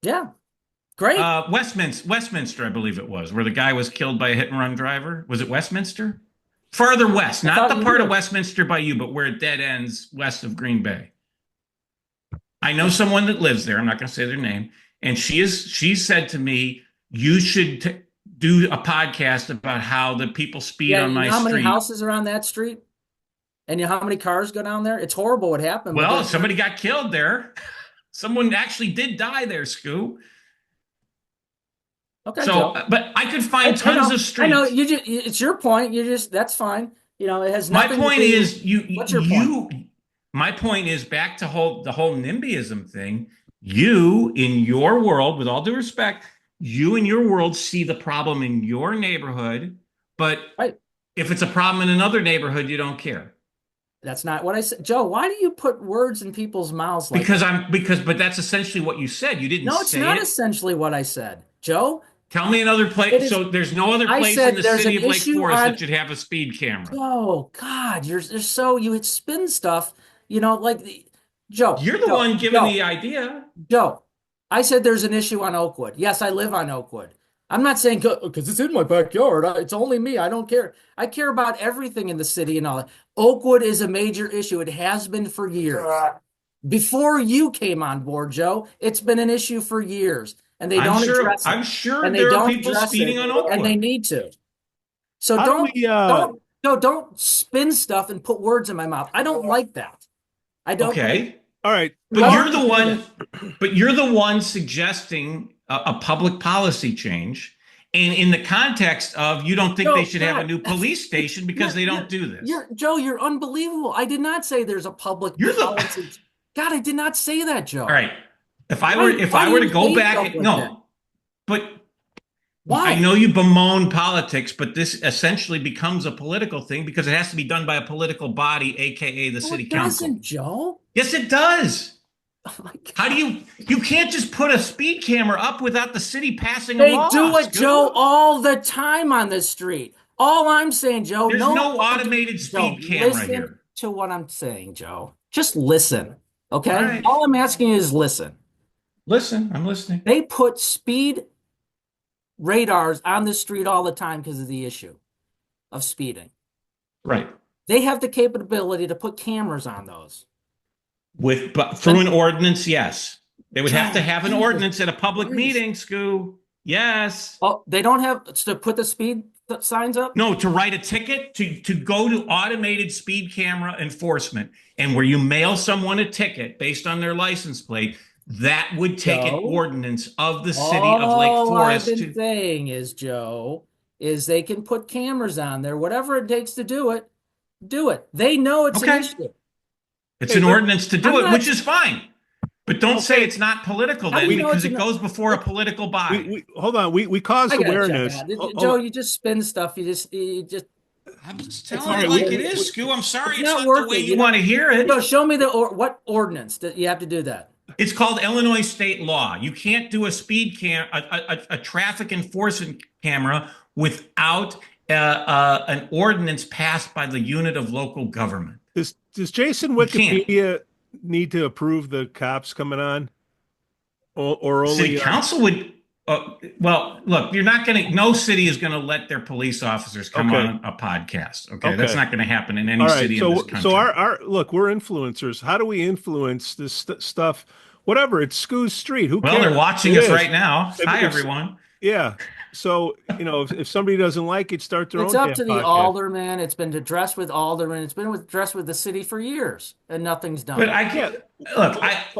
Yeah, great. Westminster, I believe it was, where the guy was killed by a hit and run driver. Was it Westminster? Farther west, I not thought the you part of did. Westminster by you, but where it dead ends west of Green Bay. I know someone that lives there. I'm not going to say their name. And she said to me, you should do a podcast about how the people speed Yeah, on you my know how many street. houses are on that street? And you know how many cars go down there? It's horrible what happened. but Well, there's- somebody got killed there. Someone actually did die there, Skoo. Okay, So, Joe. but I could find I tons know, of streets. I know it's your point. That's fine. It has My nothing to point do- is What's your point? my point is back to the whole NIMBYism thing. You, in your world, with all due respect, you in your world see the problem in your neighborhood, but Right. if it's a problem in another neighborhood, you don't care. That's not what I said. Joe, why do you put words in people's mouths like that? But that's essentially what you said. You didn't No, it's say not it. essentially what I said. Joe, Tell me another It place. is- So there's no other I place said in the there's city an of Lake issue Forest on- that should have a speed camera. oh God, you're so you spin stuff, Joe. You're the Joe, one giving Joe, the idea. Joe, I said there's an issue on Oakwood. Yes, I live on Oakwood. I'm not saying because it's in my backyard. It's only me. I don't care. I care about everything in the city and all that. Oakwood is a major issue. It has been for years. Before you came on board, Joe, it's been an issue for years, and they don't address it. I'm sure And they there are don't people address speeding it, on Oakwood. and they need to. So How do we, don't spin stuff and put words in my mouth. I don't like that. I don't. Okay. All right. But Well, you're the one suggesting a public policy change. And in the context of you don't think No, they should have a God. new police station because they don't do this. Joe, you're unbelievable. I did not say there's a public You're the- policy. God, I did not say that, Joe. All right. If I Why were do to you go hate back, stuff like no, that? but Why? I know you bemoan politics, but this essentially becomes a political thing because it has to be done by a political body, aka the No, city it council. doesn't, Joe. Yes, it does. Oh my God. How do you can't just put a speed camera up without the city passing a They law? do it, Skoo. Joe, all the time on the street. All I'm saying, Joe, There's no automated speed camera listen here. to what I'm saying, Joe. Just listen, okay? All right. All I'm asking is listen. Listen, I'm listening. They put speed radars on the street all the time because of the issue of speeding. Right. They have the capability to put cameras on those. But through an ordinance, yes. They would have to Joe, have an Jesus ordinance at a public Christ. meeting, Skoo. Yes. Oh, they don't have to put the speed signs up? No, to write a ticket, to go to automated speed camera enforcement, and where you mail someone a ticket based on their license plate, that would take an Joe? ordinance of the city of Lake All I've Forest. been saying is, Joe, is they can put cameras on there. Whatever it takes to do it, do it. They know it's an Okay. issue. It's Hey, an but ordinance to do I'm it, not- which is fine. But don't say it's not political How do then, you know because it's it not- goes before a political body. We hold on. We caused I gotta awareness. check on Hold it. Joe, on. you just spin stuff. You just I'm just It's telling not it like worth it it. is, Skoo. I'm sorry, it's it's not not worth the way it. you want to hear it. Joe, show me what ordinance that you have to do that. It's called Illinois state law. You can't do a a traffic enforcement camera without an ordinance passed by the unit of local government. Does Jason can't. Wikipedia need to approve the cops coming on, or only City council would. Well, look, you're not going to. No city is going to let their police officers come Okay. on a podcast. Okay, that's not going to happen in any All right. city in this country. So our look, we're influencers. How do we influence this stuff? Whatever. It's Skoo's street. Who cares? Well, they're watching It us is. right now. Hi, If- everyone. Yeah. So if somebody doesn't like it, start their It's own up damn to the podcast. alderman. It's been addressed with aldermen. It's been addressed with the city for years, and nothing's done. But I can't look.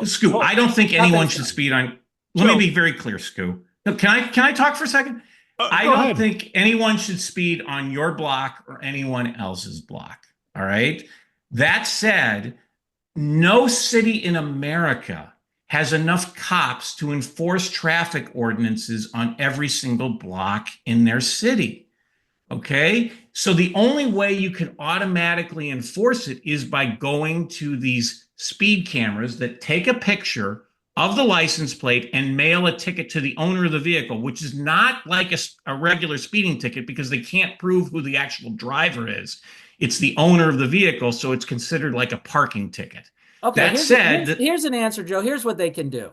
Skoo, I don't think anyone should speed on. Let me be very clear, Skoo. No, can I talk for a second? I Go don't ahead. think anyone should speed on your block or anyone else's block. All right. That said, no city in America has enough cops to enforce traffic ordinances on every single block in their city. Okay. So the only way you can automatically enforce it is by going to these speed cameras that take a picture of the license plate and mail a ticket to the owner of the vehicle, which is not like a regular speeding ticket because they can't prove who the actual driver is. It's the owner of the vehicle, so it's considered like a parking ticket. Okay, That here's an answer, Joe. Here's what they can do,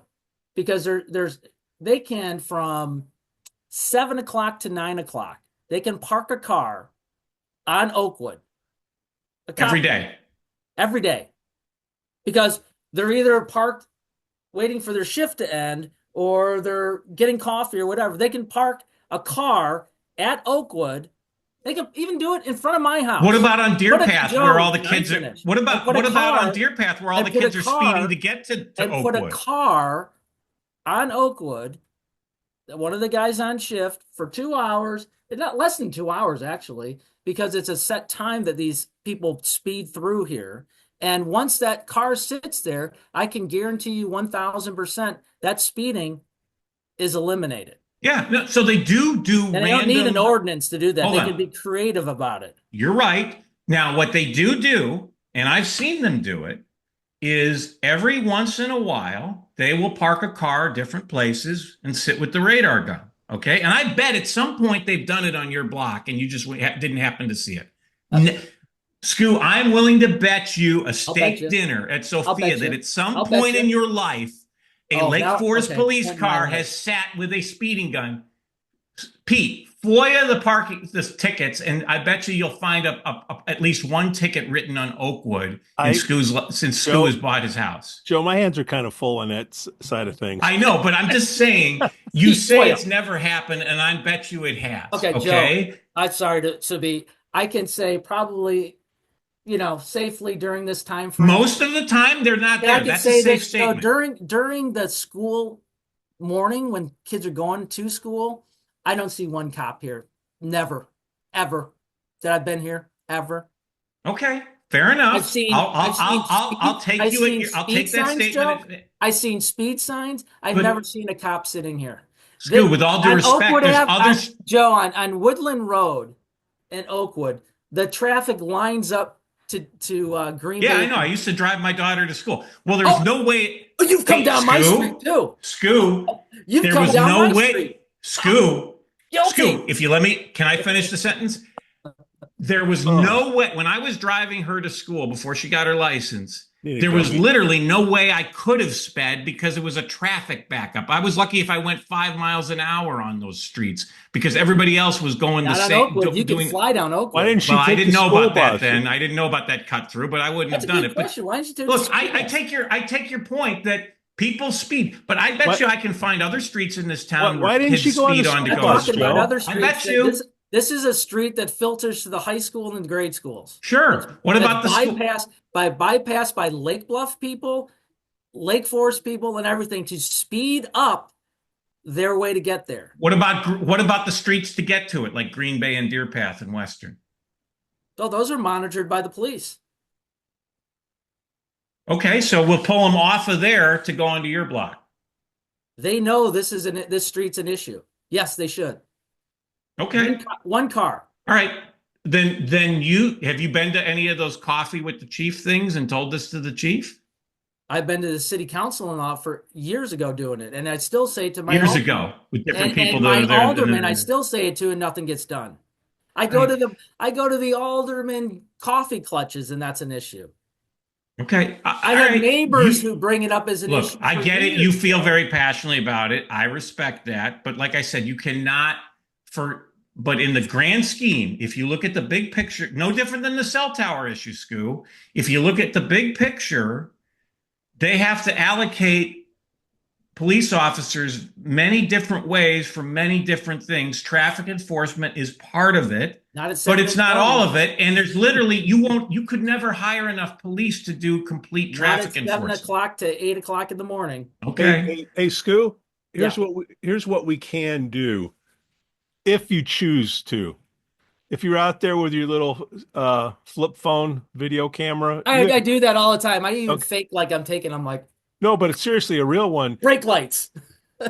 because they can from 7 o'clock to 9 o'clock. They can park a car on Oakwood every day, because they're either parked waiting for their shift to end or they're getting coffee or whatever. They can park a car at Oakwood. They can even do it in front of my house. What about on Deer Path where all the Joe, kids are? finish. What about on Deer Path where all the put a kids are car- speeding to get to and Oakwood? put a car on Oakwood, one of the guys on shift for 2 hours, not less than 2 hours actually, because it's a set time that these people speed through here. And once that car sits there, I can guarantee you 1,000% that speeding is eliminated. Yeah, no, so they do And they don't need an ordinance to do that. Hold They on. can be creative about it. You're right. Now, what they do, and I've seen them do it, is every once in a while, they will park a car different places and sit with the radar gun. Okay. And I bet at some point they've done it on your block and you just didn't happen to see it. Skoo, I'm willing to bet you a steak dinner at Sophia that at some point in your life, a Lake Forest police car has sat with a speeding gun. Pete, FOIA the tickets, and I bet you'll find at least one ticket written on Oakwood since Skoo has bought his house. Joe, my hands are kind of full on that side of things. I know, but I'm just saying, you say it's never happened, and I bet you it has. Okay, Joe, I'm sorry to be, I can say probably, safely during this time frame. Most of the time, they're not there. That's a safe statement. During the school morning when kids are going to school, I don't see one cop here. Never, ever that I've been here, ever. Okay, fair enough. I'll take that statement. Joe. I've seen speed signs. I've never seen a cop sitting here. Skoo, with all due respect, there's others. Joe, on Woodland Road in Oakwood, the traffic lines up to Green Bay. Yeah, I know. I used to drive my daughter to school. Well, there's no way. You've come down my street too. Skoo, You've come down my street. Skoo, if you let me, can I finish the sentence? There was no way, when I was driving her to school before she got her license, there was literally no way I could have sped because it was a traffic backup. I was lucky if I went 5 miles an hour on those streets because everybody else was going the same. You can fly down Oakwood. Why didn't she I didn't know about that then. then. I didn't know about that cut through, but I wouldn't have done it. But Why didn't you do look, I take your point that people speed, but I bet you I can find other streets in this town why where didn't kids she go on speed the on to school go to bus, school. Joe? Other I streets bet you. This is a street that filters to the high school and the grade schools. Sure. What about the school? bypass by Lake Bluff people, Lake Forest people, and everything to speed up their way to get there. What about the streets to get to it, like Green Bay and Deer Path and Western? So those are monitored by the police. Okay, so we'll pull them off of there to go onto your block. They know this street's an issue. Yes, they should. Okay. One car. All right. Then have you been to any of those coffee with the chief things and told this to the chief? I've been to the city council and all for years ago doing it, and I still say it to my Years aldermen, ago with different people and that my are there. aldermen, I still say it to, and nothing gets done. I go to the alderman coffee clutches, and that's an issue. Okay. I have neighbors who bring it up as an issue. Look, I get it. You feel very passionately about it. I respect that. But like I said, you cannot but in the grand scheme, if you look at the big picture, no different than the cell tower issue, Skoo. If you look at the big picture, they have to allocate police officers many different ways for many different things. Traffic enforcement is part of it, but it's not all of it. And there's literally, you could never hire enough police to do complete traffic enforcement. 7 o'clock to 8 o'clock in the morning. Okay. Hey, Skoo, here's what we can do if you choose to. If you're out there with your little flip phone video camera. I do that all the time. I even fake like I'm taking, I'm like, no, but it's seriously a real one. brake lights.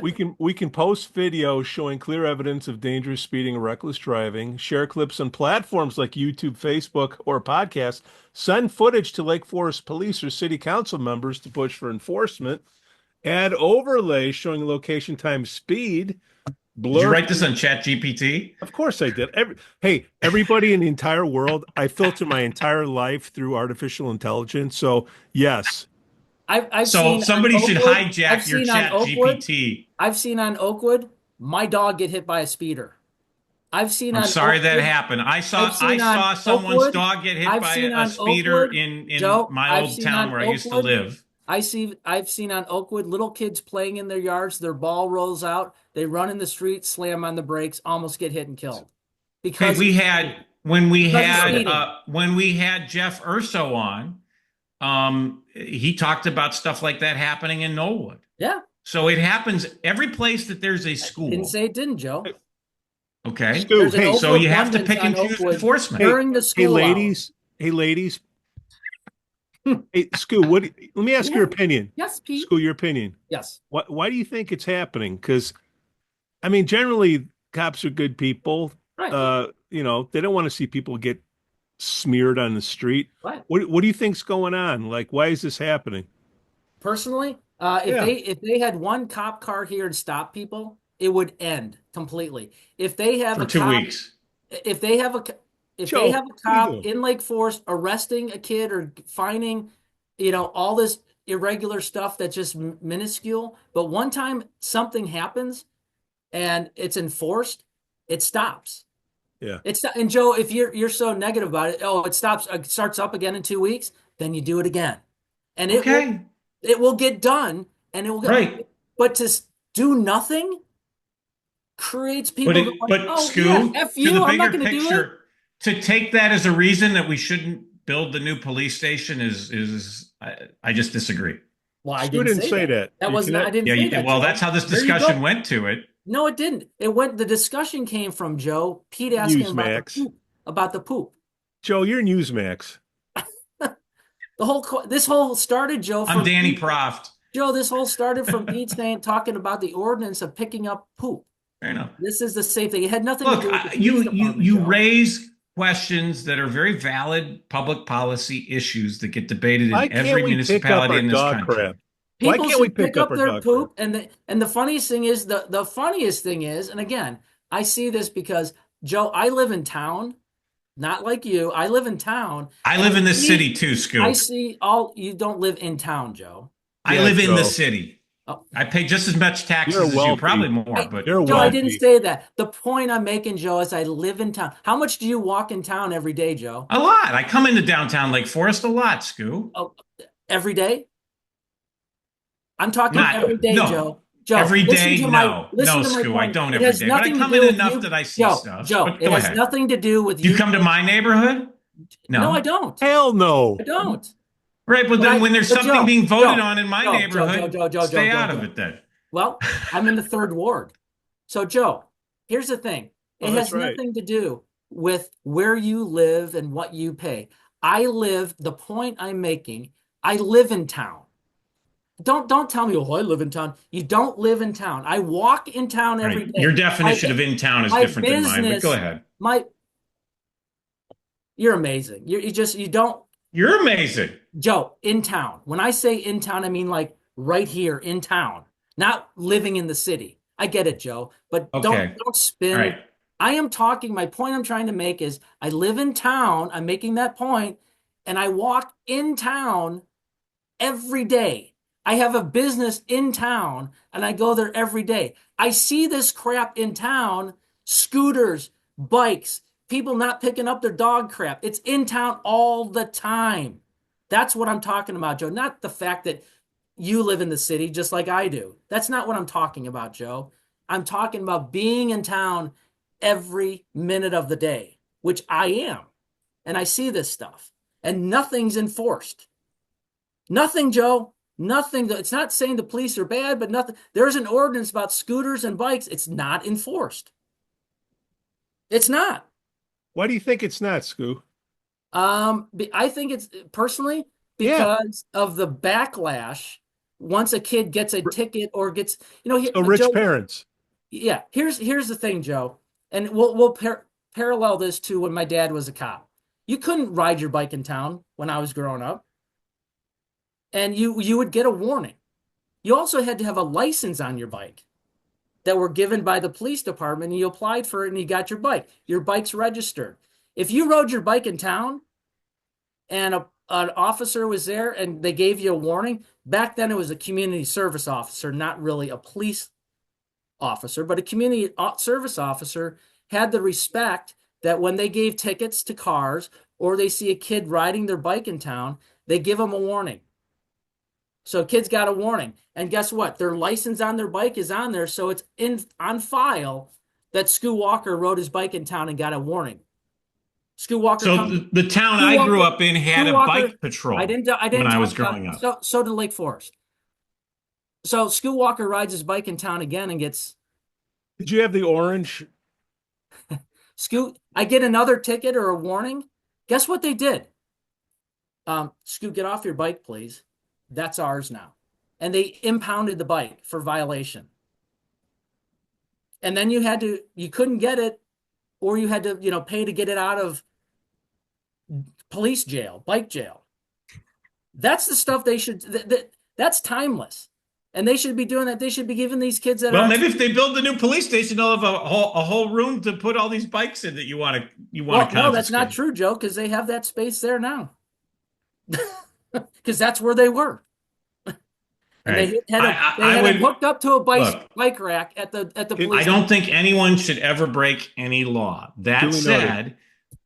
we can post videos showing clear evidence of dangerous speeding or reckless driving, share clips on platforms like YouTube, Facebook, or podcasts, send footage to Lake Forest police or city council members to push for enforcement, add overlays showing location, time, speed. Blur. Did you write this on ChatGPT? Of course I did. Everybody in the entire world, I filter my entire life through artificial intelligence. So yes. Somebody should hijack your ChatGPT. I've seen on Oakwood, my dog get hit by a speeder. I'm sorry that happened. I saw someone's dog get hit by a speeder in my old town where I used to live. I've seen on Oakwood little kids playing in their yards, their ball rolls out, they run in the street, slam on the brakes, almost get hit and killed. Because when we had Jeff Urso on, he talked about stuff like that happening in Knollwood. Yeah. So it happens every place that there's a school. I didn't say it didn't, Joe. Okay. Skoo, so you have to pick and choose enforcement. During the school ladies. Hey, Skoo, let me ask your opinion. Yes, Pete. Skoo, your opinion. Yes. Why do you think it's happening? Because, I mean, generally, cops are good people. Right. They don't want to see people get smeared on the street. Right. What do you think's going on? Like, why is this happening? Personally, if they had one cop car here and stop people, it would end completely. If they have for 2 weeks. If they have a cop in Lake Forest arresting a kid or finding, all this irregular stuff that's just minuscule, but one time something happens and it's enforced, it stops. Yeah. And Joe, if you're so negative about it, it starts up again in 2 weeks, then you do it again. And it will get done, and it will get right. But to do nothing creates people Skoo, F you, I'm not going to do it. To take that as a reason that we shouldn't build the new police station is I just disagree. Well, I didn't say that. That wasn't. I didn't say that. Well, that's how this discussion went to it. No, it didn't. The discussion came from Joe. Pete asking about the poop. Joe, you're Newsmax. This whole started, Joe. I'm Danny Proft. Joe, this whole started from Pete talking about the ordinance of picking up poop. Fair enough. This is the same thing. It had nothing to do with the you raise questions that are very valid public policy issues that get debated in every municipality in this country. People should pick up their poop. And the funniest thing is, the funniest thing is, and again, I see this because, Joe, I live in town, not like you. I live in town. I live in this city too, Skoo. I see you don't live in town, Joe. I live in the city. Oh. I pay just as much taxes as you, probably more. But Joe, I didn't say that. The point I'm making, Joe, is I live in town. How much do you walk in town every day, Joe? A lot. I come into downtown Lake Forest a lot, Skoo. Oh, every day? I'm talking every day, Joe. Joe, every day, no, Skoo, I don't every day. But I come in enough that I see stuff. Joe, it has nothing to do with you. You come to my neighborhood? No, I don't. Hell no. I don't. Right, but then when there's something being voted on in my neighborhood, stay out of it then. Well, I'm in the 3rd ward. So, Joe, here's the thing. It has nothing to do with where you live and what you pay. The point I'm making, I live in town. Don't tell me, oh, I live in town. You don't live in town. I walk in town every Right. day. Your definition of in town is My different than mine, but go business, ahead. you're amazing. You don't, You're amazing. Joe, in town. When I say in town, I mean like right here in town, not living in the city. I get it, Joe, but Okay. don't spin. All right. I am talking, my point I'm trying to make is I live in town. I'm making that point, and I walk in town every day. I have a business in town and I go there every day. I see this crap in town, scooters, bikes, people not picking up their dog crap. It's in town all the time. That's what I'm talking about, Joe. Not the fact that you live in the city just like I do. That's not what I'm talking about, Joe. I'm talking about being in town every minute of the day, which I am. And I see this stuff and nothing's enforced. Nothing, Joe. Nothing. It's not saying the police are bad, but nothing. There's an ordinance about scooters and bikes. It's not enforced. It's not. Why do you think it's not, Skoo? I think it's personally because of the backlash once a kid gets a ticket or gets, So rich Joe, parents. yeah. Here's the thing, Joe, and we'll parallel this to when my dad was a cop. You couldn't ride your bike in town when I was growing up. And you would get a warning. You also had to have a license on your bike that were given by the police department, and you applied for it and you got your bike. Your bike's registered. If you rode your bike in town and an officer was there and they gave you a warning, back then it was a community service officer, not really a police officer, but a community service officer had the respect that when they gave tickets to cars or they see a kid riding their bike in town, they give them a warning. So kids got a warning. And guess what? Their license on their bike is on there. So it's on file that Skoo Walker rode his bike in town and got a warning. Skoo Walker. So the town I grew up in had a bike patrol when I was growing up. So did Lake Forest. So Skoo Walker rides his bike in town again and gets. Did you have the orange? Skoo, I get another ticket or a warning. Guess what they did? Skoo, get off your bike, please. That's ours now. And they impounded the bike for violation. And then you couldn't get it, or you had to, pay to get it out of police jail, bike jail. That's the stuff they should, that's timeless. And they should be doing that. They should be giving these kids that. Well, maybe if they build the new police station, they'll have a whole room to put all these bikes in that you want to confiscate. No, that's not true, Joe, because they have that space there now. Because that's where they were. And right. they had it hooked up to a bike rack at the police. I don't think anyone should ever break any law. That said,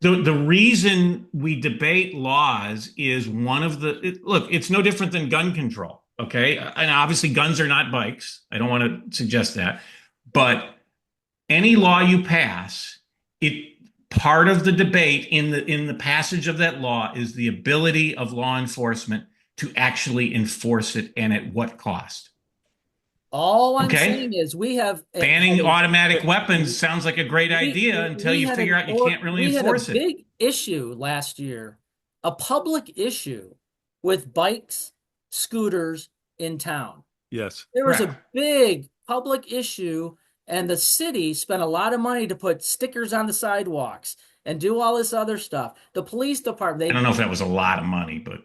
the reason we debate laws is it's no different than gun control. Okay. And obviously guns are not bikes. I don't want to suggest that, but any law you pass, part of the debate in the passage of that law is the ability of law enforcement to actually enforce it, and at what cost. All I'm saying is we have banning automatic weapons sounds like a great idea until you figure out you can't really enforce it. We had a big issue last year, a public issue with bikes, scooters in town. Yes. There was a big public issue, and the city spent a lot of money to put stickers on the sidewalks and do all this other stuff. The police department. I don't know if that was a lot of money, but.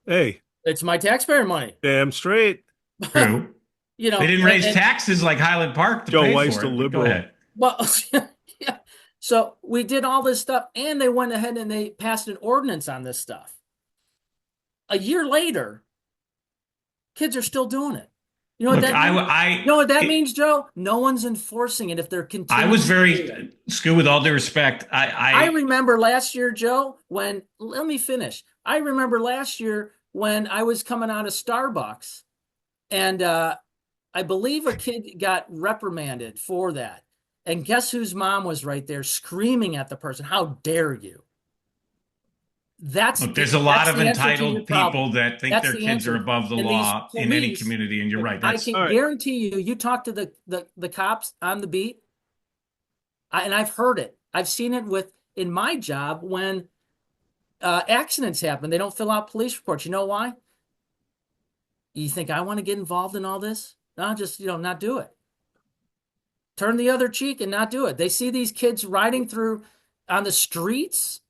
Hey. It's my taxpayer money. Damn straight. True. They didn't raise taxes like Highland Park to pay Weiss, for it. the liberal. Go ahead. Well, yeah. So we did all this stuff, and they went ahead and they passed an ordinance on this stuff. A year later, kids are still doing it. You know what that means? You know what that means, Joe? No one's enforcing it if they're continuing. I was very, Skoo, with all due respect. I remember last year, Joe, let me finish. I remember last year when I was coming out of Starbucks, and I believe a kid got reprimanded for that. And guess whose mom was right there screaming at the person? How dare you? There's a lot of entitled people that think their kids are above the law in any community, and you're right. I can guarantee you talk to the cops on the beat, and I've heard it. I've seen it in my job when accidents happen. They don't fill out police reports. You know why? You think I want to get involved in all this? No, just, not do it. Turn the other cheek and not do it. They see these kids riding through on the streets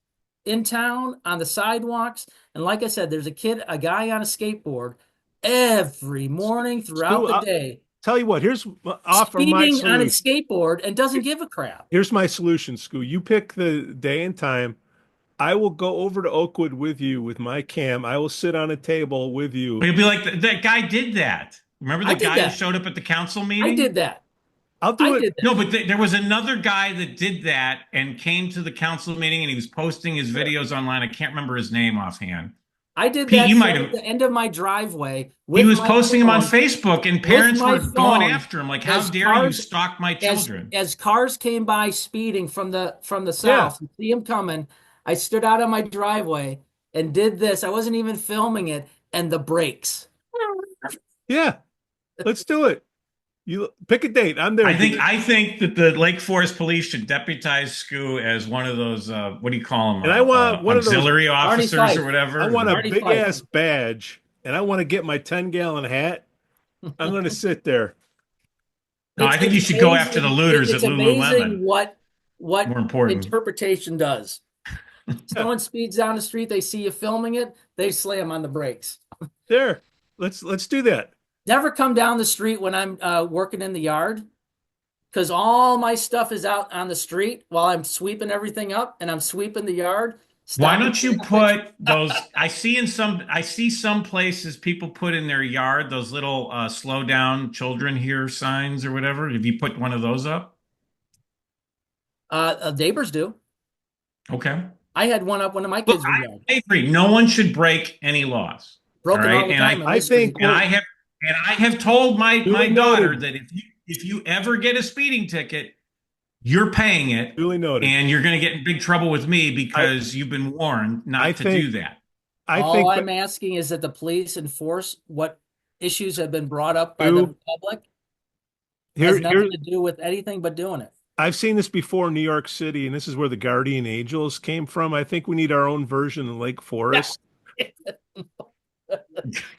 in town, on the sidewalks. And like I said, there's a guy on a skateboard every morning throughout the day. Tell you what, here's offer my Speeding solution. on his skateboard and doesn't give a crap. Here's my solution, Skoo. You pick the day and time. I will go over to Oakwood with you with my cam. I will sit on a table with you. But you'll be like, that guy did that. Remember I the did guy that. who showed up at the council meeting? I did that. I'll do I it. did that. No, but there was another guy that did that and came to the council meeting and he was posting his videos online. I can't remember his name offhand. I did Pete, that you might at have- the end of my driveway. He was my posting them on phone. Facebook and parents my were going phone, after him. Like, how as dare you cars- stalk my children? As cars came by speeding from the south, and see him coming, I stood out on my driveway and did this. I wasn't even filming it, and the brakes. Yeah, let's do it. You pick a date. I'm there. I think that the Lake Forest Police should deputize Skoo as one of those what do you call them? And I want one of those auxiliary officers Fife. or whatever. I want a Marty big Fife. ass badge, and I want to get my 10-gallon hat. I'm going to sit there. No, I think you should go after the looters at It's amazing Lululemon. what More important. interpretation does. Someone speeds down the street, they see you filming it, they slam on the brakes. There. Let's do that. Never come down the street when I'm working in the yard, because all my stuff is out on the street while I'm sweeping everything up and I'm sweeping the yard. Why don't you put those? I see some places people put in their yard those little slow down children here signs or whatever. Have you put one of those up? Neighbors do. Okay. I had one up when my kids Look, were young. I agree. No one should break any laws. Broken all right? all the And time. in I this city. think- And I have told my Duly daughter noted. that if you ever get a speeding ticket, you're paying it, Duly noted. and you're going to get in big trouble with me because you've been warned not to do that. All I'm asking is that the police enforce what issues have been brought up by the public. Has nothing to do with anything but doing it. I've seen this before in New York City, and this is where the Guardian Angels came from. I think we need our own version in Lake Forest.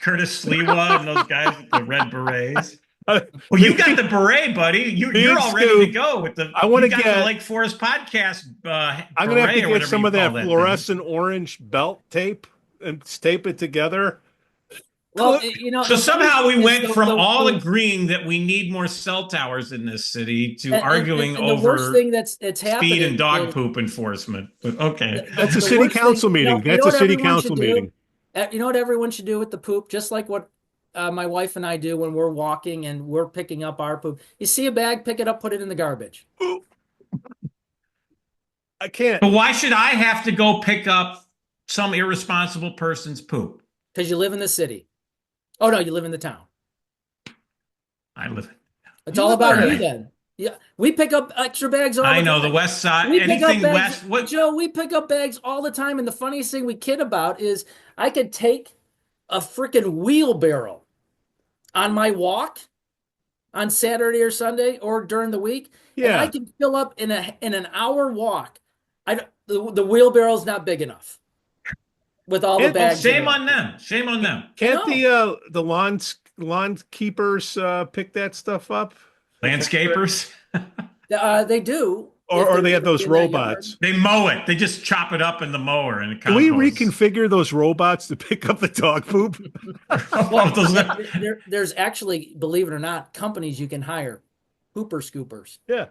Curtis Sliwa and those guys with the red berets. Well, you got the beret, buddy. You're all ready to go with the. I want to get get the Lake Forest podcast. I'm gonna have to get some of that fluorescent orange belt tape and tape it together. Well, So somehow we went from all the, agreeing that we need more cell towers in this city to and arguing the worst over thing that's happening speed and dog is- poop enforcement. But okay. That's a the city worst council thing- meeting. you know That's a what city everyone council should do? meeting. You know what everyone should do with the poop? Just like what my wife and I do when we're walking and we're picking up our poop. You see a bag, pick it up, put it in the garbage. I can't. But why should I have to go pick up some irresponsible person's poop? Because you live in the city. Oh, no, you live in the town. I live. It's all about Right. you then. Yeah, we pick up extra bags all the I time. know the West Side. We pick up Anything bags, west. What? Joe, we pick up bags all the time. And the funniest thing we kid about is I could take a freaking wheelbarrow on my walk on Saturday or Sunday or during the week. And Yeah. I can fill up in an hour walk. The wheelbarrow's not big enough with all the Well, bags. in Shame it. on them. Shame on them. Can't the lawn keepers pick that stuff up? Landscapers. They do. Or If they they're have those in that yard. robots. They mow it. They just chop it up in the mower and it Can we composts. reconfigure those robots to pick up the dog poop? Well, those- There's actually, believe it or not, companies you can hire, pooper scoopers. Yeah.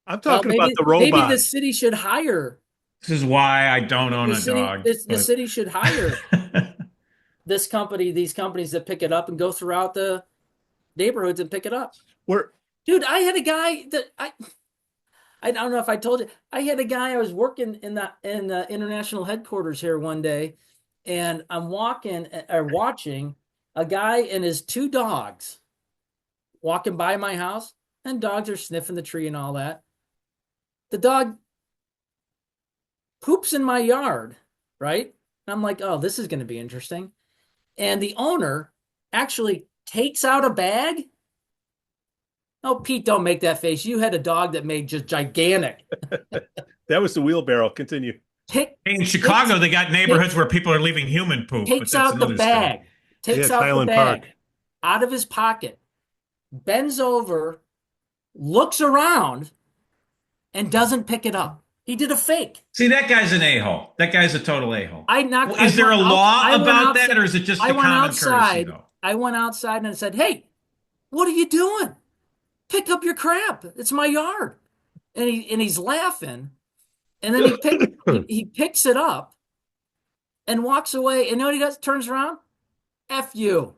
I'm Well, talking about the robot. Maybe the city should hire. This is why I don't own The a city, dog. the city should hire these companies that pick it up and go throughout the neighborhoods and pick it up. Dude, I had a guy that I don't know if I told you. I had a guy I was working in the international headquarters here one day, and I'm watching a guy and his two dogs walking by my house, and dogs are sniffing the tree and all that. The dog poops in my yard, right? And I'm like, oh, this is going to be interesting. And the owner actually takes out a bag. Oh, Pete, don't make that face. You had a dog that made just gigantic. That was the wheelbarrow. Continue. In Chicago, they got neighborhoods where people are leaving human poop. Takes but that's out the another bag. story. takes Yeah, out the Highland bag Park. out of his pocket, bends over, looks around, and doesn't pick it up. He did a fake. See, that guy's an a-hole. That guy's a total a-hole. I knocked. Well, is there a law I went about that, outside. or is it just I a went common courtesy, outside. though? I went outside and said, "Hey, what are you doing? Pick up your crap. It's my yard." And he's laughing, and then he picks it up and walks away. And you know what he does? Turns around, "F you."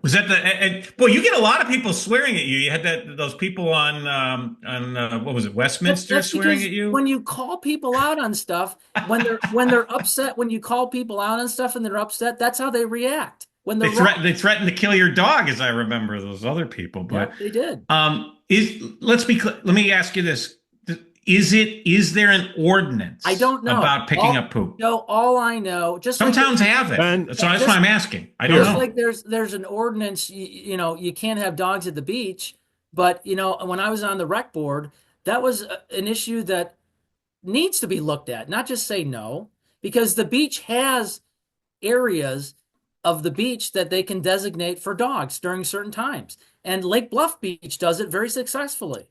Was that well, you get a lot of people swearing at you. You had those people on what was it, Westminster, That's swearing because at you? when you call people out on stuff, when they're upset, when you call people out on stuff and they're upset, that's how they react. When they're wrong. They threatened to kill your dog, as I remember those other people. But Yeah, they did. let's be clear. Let me ask you this: is there an ordinance? I don't know about picking up poop. No, all I know, just Some like towns have it, so that's why I'm asking. I don't just know. like there's an ordinance. You can't have dogs at the beach, but when I was on the rec board, that was an issue that needs to be looked at, not just say no, because the beach has areas of the beach that they can designate for dogs during certain times. And Lake Bluff Beach does it very successfully.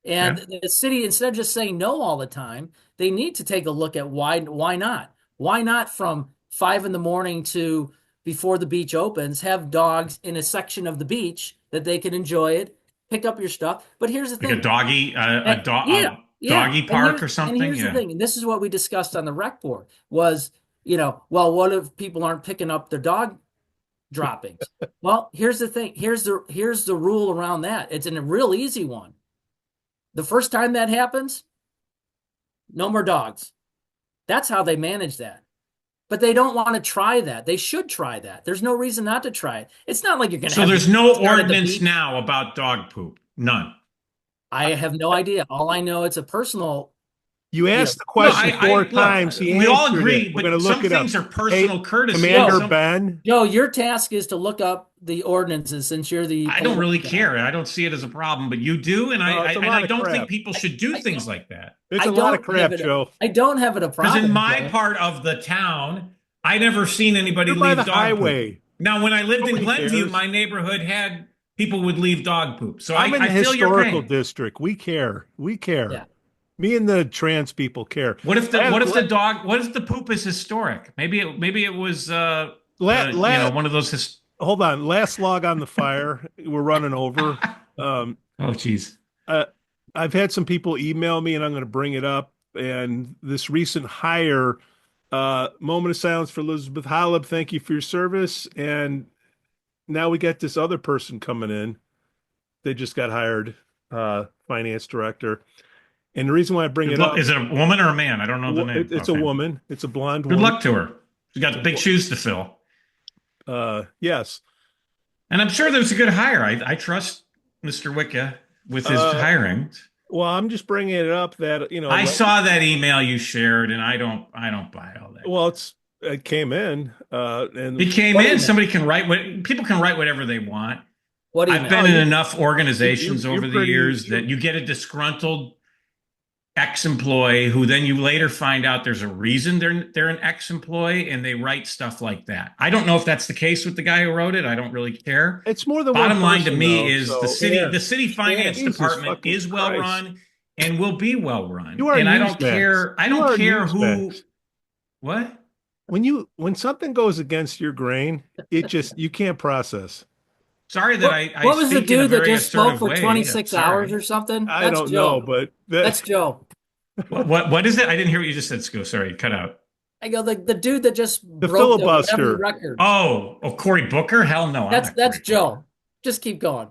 And the city, instead of just saying no all the time, they need to take a look at why not? Why not from 5 a.m. to before the beach opens, have dogs in a section of the beach that they can enjoy it, pick up your stuff. But here's the thing. Like a doggy, doggy park or something. And here's the thing, and this is what we discussed on the rec board was, well, what if people aren't picking up their dog droppings? Well, here's the thing. Here's the rule around that. It's a real easy one. The first time that happens, no more dogs. That's how they manage that. But they don't want to try that. They should try that. There's no reason not to try it. It's not like you're going to. So there's no ordinance now about dog poop. None. I have no idea. All I know, it's a personal. You asked the question four times. We all agree, We're but going to look some it up. things are personal courtesy. Commander Ben. Joe, your task is to look up the ordinances since you're the. I don't really care. I don't see it as a problem, but you do, and I don't think people should do things like that. It's a lot of crap, Joe. I don't have it a problem. Because in my part of the town, I never seen anybody leave dog highway. poop. Now, when I lived in Glenview, my neighborhood had people would leave dog poop. So I'm in the historical district. We care. Yeah. Me and the trans people care. What if the poop is historic? Maybe it was one of those. Hold on. Last log on the fire. We're running over. Oh, geez. I've had some people email me, and I'm going to bring it up. And this recent hire, moment of silence for Elizabeth Holeb. Thank you for your service. And now we got this other person coming in. They just got hired, finance director. And the reason why I bring it up is it a woman or a man? I don't know the name. It's a woman. It's a blonde woman. Good luck to her. She's got big shoes to fill. Yes. And I'm sure that was a good hire. I trust Mr. Wicha with his hiring. Well, I'm just bringing it up that, I saw that email you shared, and I don't buy all that. Well, it came in, and it came in. Somebody can people can write whatever they want. I've been in enough organizations over the years that you get a disgruntled ex-employee who then you later find out there's a reason they're an ex-employee, and they write stuff like that. I don't know if that's the case with the guy who wrote it. I don't really care. It's more than bottom one line to me though, is the city finance department is well run and will be well run. And I don't care. I don't care who. What? When something goes against your grain, you can't process. Sorry that I what was the dude that just spoke for way. 26 hours or something? I don't know, but that's Joe. What is it? I didn't hear what you just said, Skoo. Sorry, cut out. I go the dude that just the broke filibuster the record. Oh, Cory Booker? Hell no. That's Joe. Just keep going.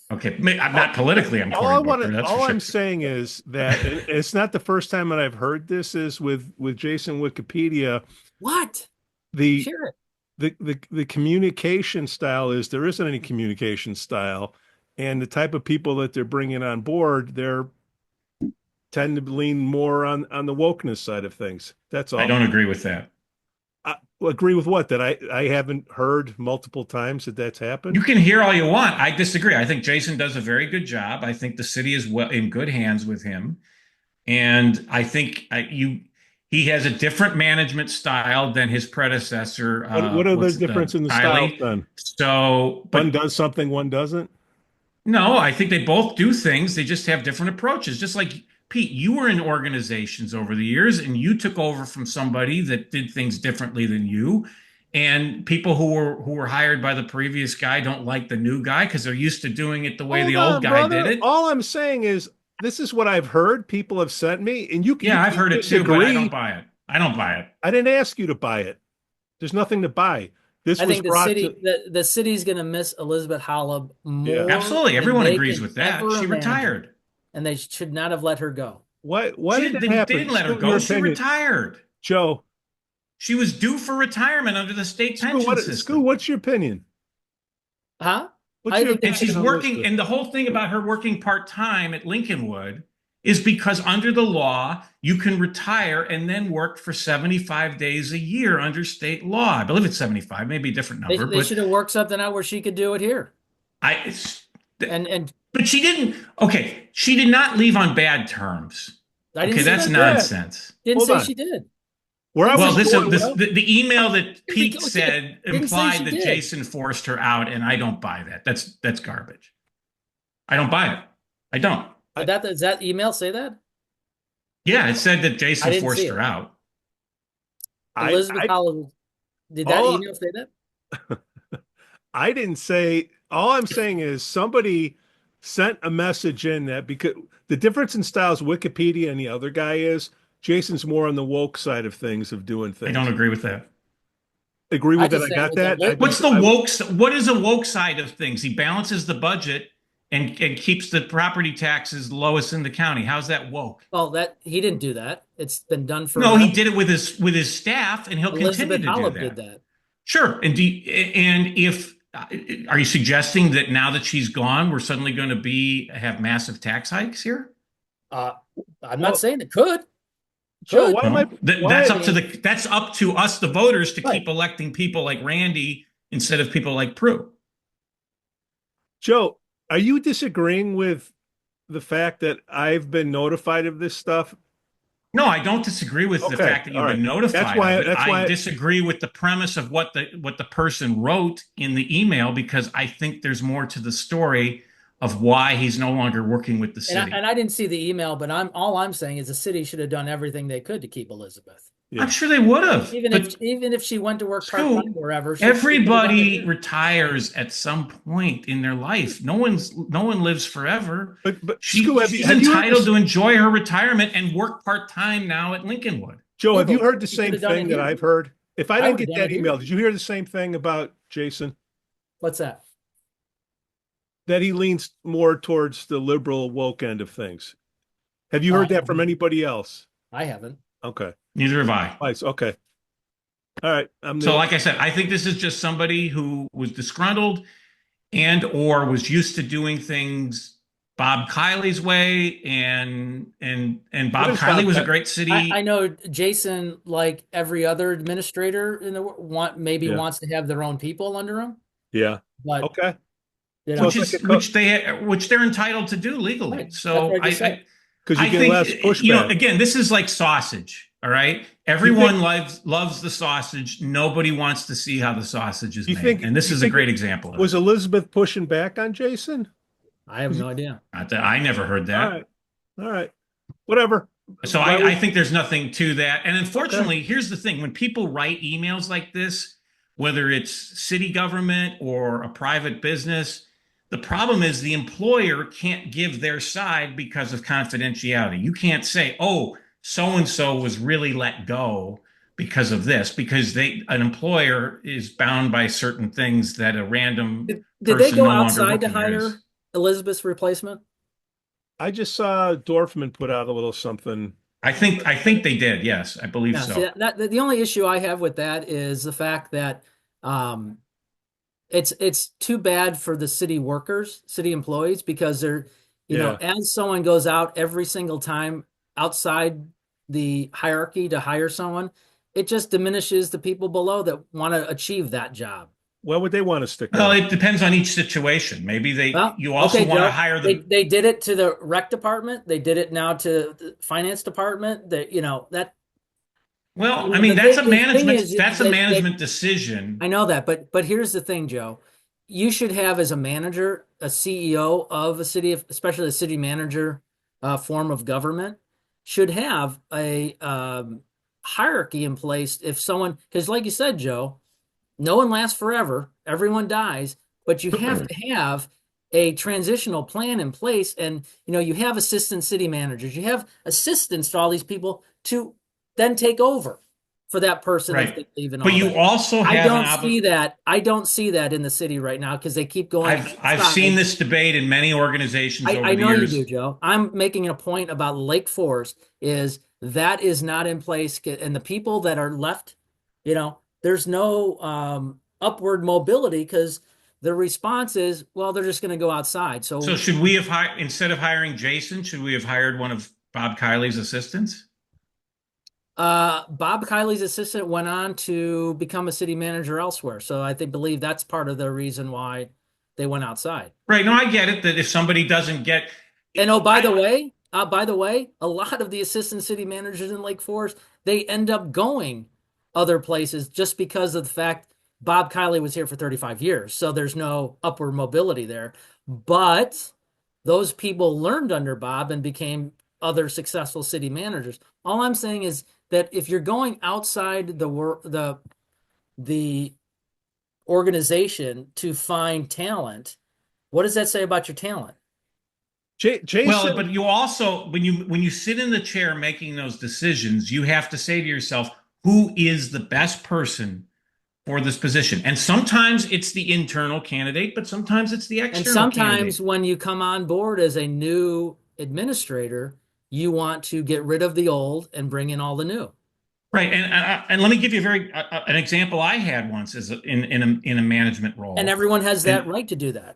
Okay, I'm not politically. I'm Cory Booker. All I'm saying is that it's not the first time that I've heard this. Is with Jason Wikipedia. What? Share it. The communication style is there isn't any communication style, and the type of people that they're bringing on board, they're tend to lean more on the wokeness side of things. That's all. I don't agree with that. I agree with what? That I haven't heard multiple times that's happened? You can hear all you want. I disagree. I think Jason does a very good job. I think the city is in good hands with him. And I think He has a different management style than his predecessor. What are the what's difference in the styles Kiley. then? So, One but does something, one doesn't. no, I think they both do things. They just have different approaches. Just like Pete, you were in organizations over the years and you took over from somebody that did things differently than you. And people who were hired by the previous guy don't like the new guy because they're used to doing it the way Hold the old on, guy brother. did it. All I'm saying is this is what I've heard. People have sent me, and you Yeah, I've can heard it too, but I disagree. don't buy it. I don't buy it. I didn't ask you to buy it. There's nothing to buy. This I was think the brought city, to. the city's going to miss Elizabeth Holeb Yeah. more Absolutely. than Everyone they agrees can with that. ever She imagine, retired. and they should not have let her go. Why did that They happen? didn't let her Skoo, go. your She opinion. retired. Joe, She was due for retirement under the state pension system. Skoo, what's your opinion? Huh? What's I your think And that she's opinion on working, Elizabeth? and the whole thing about her working part-time at Lincolnwood is because under the law, you can retire and then work for 75 days a year under state law. I believe it's 75, maybe a different number, they but should have worked something out where she could do it here. I, And but she didn't, okay, she did not leave on bad terms. I didn't Okay, say that's that. nonsense. Didn't Hold say on. she did. Where I Well, was going, the email that Pete Didn't said say implied she that did. Jason forced her out, and I don't buy that. That's garbage. I don't buy it. I don't. Does that email say that? Yeah, it said that I Jason didn't forced see her it. out. Elizabeth Holeb, did that all- email say that? I didn't say. All I'm saying is somebody sent a message in that because the difference in styles, Wikipedia and the other guy is Jason's more on the woke side of things of doing I things. don't agree with that. Agree with I that. just I think got with that. the- What's the woke? What is a woke side of things? He balances the budget and keeps the property taxes lowest in the county. How's that woke? Well, that he didn't do that. It's been done for. No, he did it with his staff, and he'll Elizabeth continue to do Holeb that. did that. Sure. And if are you suggesting that now that she's gone, we're suddenly going to have massive tax hikes here? I'm Well, not saying it could. Joe, Could. why am I? That's up to us, the voters, to Right. keep electing people like Randy instead of people like Prue. Joe, are you disagreeing with the fact that I've been notified of this stuff? No, I don't disagree with the Okay, fact that you've all been right. notified That's why- of it. that's why- I disagree with the premise of what the person wrote in the email because I think there's more to the story of why he's no longer working with the city. And I didn't see the email, but all I'm saying is the city should have done everything they could to keep Elizabeth. I'm sure they would have. Even if she went to work part Skoo, time wherever. everybody retires at some point in their life. No one lives forever. But She's Skoo, have you heard entitled this- to enjoy her retirement and work part time now at Lincolnwood. Joe, Yeah, have you but heard the you same could've done thing it that here. I've heard? If I I didn't would've get done that it email, here. did you hear the same thing about Jason? What's that? That he leans more towards the liberal woke end of things. Have you heard that from anybody else? I haven't. Okay. Neither have I. Nice. Okay. All right. So, like I said, I think this is just somebody who was disgruntled and or was used to doing things Bob Kiley's way, and Bob is Kiley Bob was a Ki- great city. I know Jason, like every other administrator in the world, wants to have their own people under him. Yeah. But Okay. you So know, it's like which they're entitled to do legally. Right. So That's what I just said. Because you I get think, less pushback. again, this is like sausage. All right, everyone loves the sausage. Nobody wants to see how the sausage is made, and this is a great example of Was it. Elizabeth pushing back on Jason? I have no idea. I never heard that. All right. Whatever. So I think there's nothing to that. And unfortunately, here's the thing: when people write emails like this, whether it's city government or a private business, the problem is the employer can't give their side because of confidentiality. You can't say, "Oh, so-and-so was really let go because of this," because an employer is bound by certain things that a random Did they person go no longer outside to working there is. hire Elizabeth's replacement? I just saw Dorfman put out a little something. I think they did. Yes, I believe Yeah, so. see, the only issue I have with that is the fact that it's too bad for the city workers, city employees, because they're, as someone goes out every single time outside the hierarchy to hire someone, it just diminishes the people below that want to achieve that job. Why would they want to stick Well, around? it depends on each situation. Maybe you also okay, want to Joe, hire them. They did it to the rec department. They did it now to the finance department. That Well, You I know, mean, the thing is that's a that management decision. I know that, but here's the thing, Joe. You should have as a manager, a CEO of a city, especially a city manager form of government, should have a hierarchy in place. If someone, because like you said, Joe, no one lasts forever. Everyone dies, but you have to have a transitional plan in place. And you have assistant city managers, you have assistants to all these people to then take over for that person if Right. they leave and But all you that. also I have an don't see that. I don't see that in the city right now because they keep going I've seen outside. this debate in many organizations over I the know you do, years. Joe. I'm making a point about Lake Forest is that is not in place, and the people that are left, there's no upward mobility because the response is, well, they're just going to go outside. So So should we have hired, instead of hiring Jason, should we have hired one of Bob Kiley's assistants? Bob Kiley's assistant went on to become a city manager elsewhere. So I think believe that's part of the reason why they went outside. Right. No, I get it that if somebody doesn't get, And oh, I, by the way, a lot of the assistant city managers in Lake Forest, they end up going other places just because of the fact Bob Kiley was here for 35 years. So there's no upward mobility there. But those people learned under Bob and became other successful city managers. All I'm saying is that if you're going outside the organization to find talent, what does that say about your talent? well, Jason, but you also, when you sit in the chair making those decisions, you have to say to yourself, who is the best person for this position? And sometimes it's the internal candidate, but sometimes it's the And external sometimes candidate. when you come on board as a new administrator, you want to get rid of the old and bring in all the new. Right. And let me give you an example I had once as in a management And role. everyone has that And right to do that.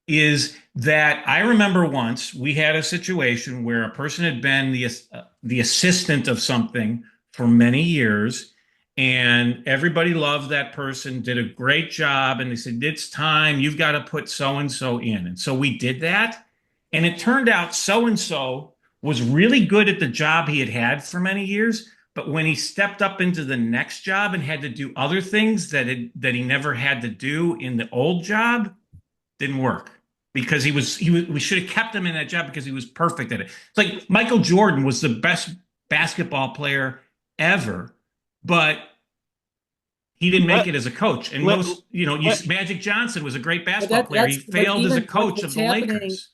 is that I remember once we had a situation where a person had been the assistant of something for many years, and everybody loved that person, did a great job, and they said, "It's time, you've got to put so and so in." And so we did that, and it turned out so and so was really good at the job he had had for many years. But when he stepped up into the next job and had to do other things that he never had to do in the old job, didn't work because we should have kept him in that job because he was perfect at it. It's like Michael Jordan was the best basketball player ever, but he didn't make let it as a coach. And let most, let Magic Johnson was a great But basketball player. He but failed as a even coach of what's the happening, Lakers.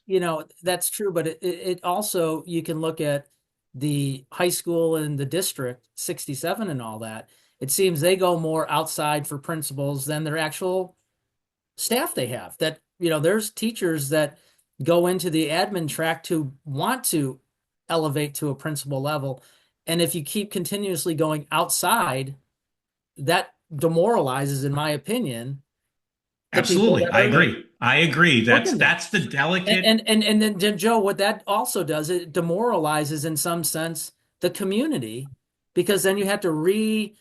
that's true. But it also, you can look at the high school and the district 67 and all that. It seems they go more outside for principals than their actual staff they have. That, there's teachers that go into the admin track to want to elevate to a principal level. And if you keep continuously going outside, that demoralizes, in my opinion, the people Absolutely. that I are agree. I agree. working there. That's the delicate. And then Joe, what that also does, it demoralizes in some sense the community, because then you have to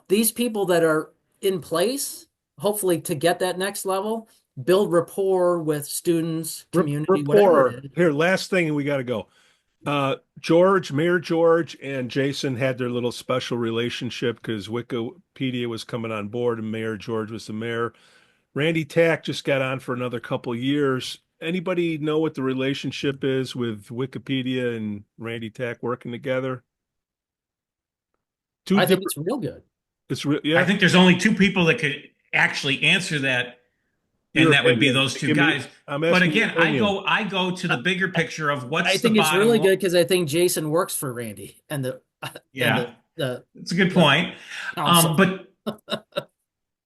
these people that are in place, hopefully to get that next level, build rapport with students, community, whatever rapport. it is. Here, last thing, and we got to go. Mayor George and Jason had their little special relationship because Wikipedia was coming on board and Mayor George was the mayor. Randy Tack just got on for another couple years. Anybody know what the relationship is with Wikipedia and Randy Tack working together? Two I think different. it's real good. It's real. I Yeah. think there's only two people that could actually answer that, Your and that would be opinion. those two guys. I'm But asking your again, opinion. I go to the bigger picture of I what's the think it's bottom really line. good because I think Jason works for Randy and the Yeah, the it's a good the point. council. But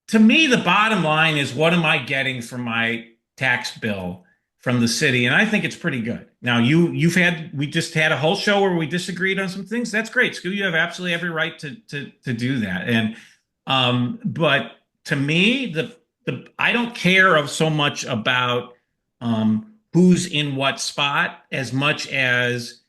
to me, the bottom line is what am I getting from my tax bill from the city? And I think it's pretty good. Now we just had a whole show where we disagreed on some things. That's great, Skoo. You have absolutely every right to do that. And but to me, the I don't care of so much about who's in what spot as much as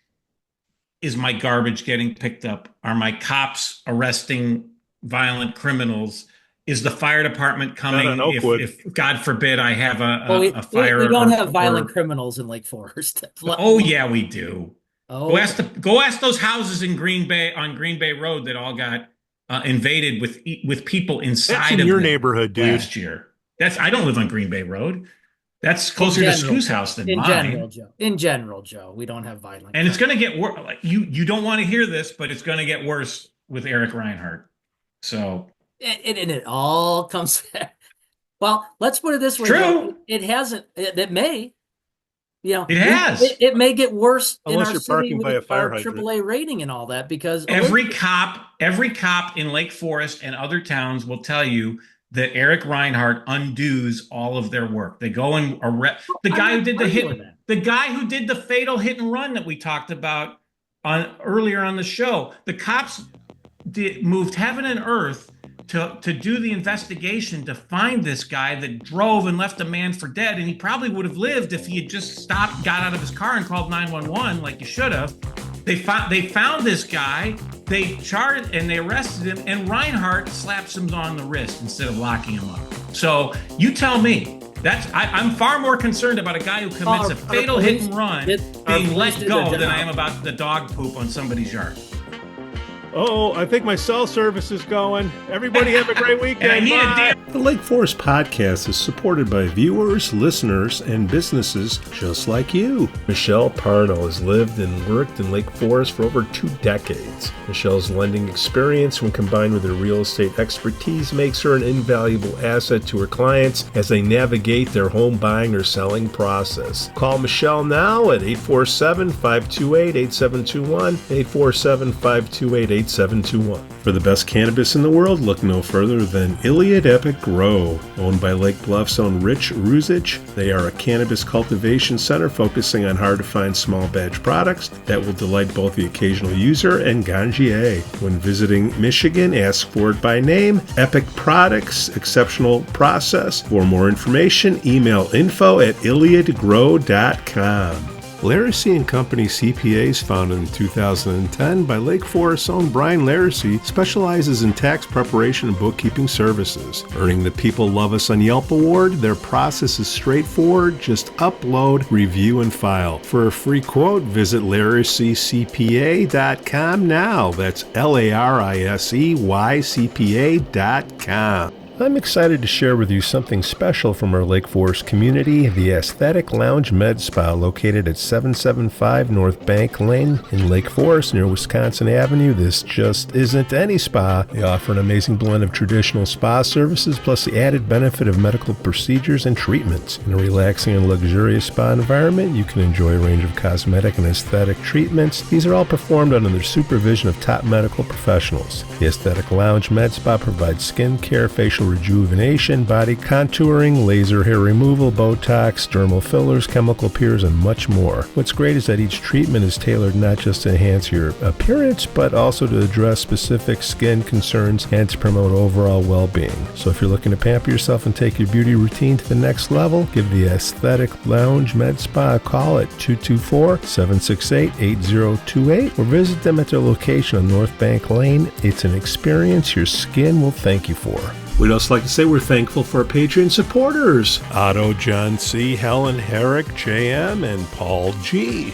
is my garbage getting picked up? Are my cops arresting violent criminals? Is the fire department Not on coming Oakwood. if God forbid I have Well, a fire we don't have violent or criminals in Lake Forest. oh yeah, we do. Oh, Go ask those houses in Green Bay on Green Bay Road that all got invaded with people inside That's in of your them neighborhood, dude. last year. I don't live on Green Bay Road. That's closer to Skoo's house than mine. In general, Joe, we don't have violent. And it's going to get worse. Like, you don't want to hear this, but it's going to get worse with Eric Reinhardt. So it all comes. Well, let's put it this way. True. Joe. It hasn't. It may. It has. It may get worse Unless in you're our parking city by a with fire our hydrant. AAA rating and all that, because every cop in Lake Forest and other towns will tell you that Eric Reinhardt undoes all of their work. They go and arrest the guy who did the guy who did the fatal hit and run that we talked about earlier on the show. The cops moved heaven and earth to do the investigation to find this guy that drove and left a man for dead, and he probably would have lived if he had just stopped, got out of his car, and called 911 like you should have. They found this guy, they charged and they arrested him, and Reinhardt slaps him on the wrist instead of locking him up. So you tell me. I'm far more concerned about a guy who commits a fatal hit and run being let go than I am about the dog poop on somebody's yard. Oh, I think my cell service is going. Everybody have a great weekend. The Lake Forest podcast is supported by viewers, listeners, and businesses just like you. Michelle Parno has lived and worked in Lake Forest for over 2 decades. Michelle's lending experience, when combined with her real estate expertise, makes her an invaluable asset to her clients as they navigate their home buying or selling process. Call Michelle now at 847-528-8721, 847-528-8721. For the best cannabis in the world, look no further than Iliad Epic Grow. Owned by Lake Bluff's own Rich Ruzich, they are a cannabis cultivation center focusing on hard-to-find small batch products that will delight both the occasional user and ganjier. When visiting Michigan, ask for it by name. Epic Products, exceptional process. For more information, email info@iliadgrow.com. Laracy & Company CPAs, founded in 2010 by Lake Forest's own Brian Laracy, specializes in tax preparation and bookkeeping services. Earning the People Love Us on Yelp award, their process is straightforward. Just upload, review, and file. For a free quote, visit laracycpa.com now. That's LARISEYCPA.com. I'm excited to share with you something special from our Lake Forest community, the Aesthetic Lounge Med Spa, located at 775 North Bank Lane in Lake Forest near Wisconsin Avenue. This just isn't any spa. They offer an amazing blend of traditional spa services plus the added benefit of medical procedures and treatments. In a relaxing and luxurious spa environment, you can enjoy a range of cosmetic and aesthetic treatments. These are all performed under the supervision of top medical professionals. The Aesthetic Lounge Med Spa provides skin care, facial rejuvenation, body contouring, laser hair removal, Botox, dermal fillers, chemical peels, and much more. What's great is that each treatment is tailored not just to enhance your appearance, but also to address specific skin concerns and to promote overall well-being. So if you're looking to pamper yourself and take your beauty routine to the next level, give the Aesthetic Lounge Med Spa a call at 224-768-8028 or visit them at their location on North Bank Lane. It's an experience your skin will thank you for. We'd also like to say we're thankful for our Patreon supporters, Otto, John C., Helen, Herrick, JM, and Paul G.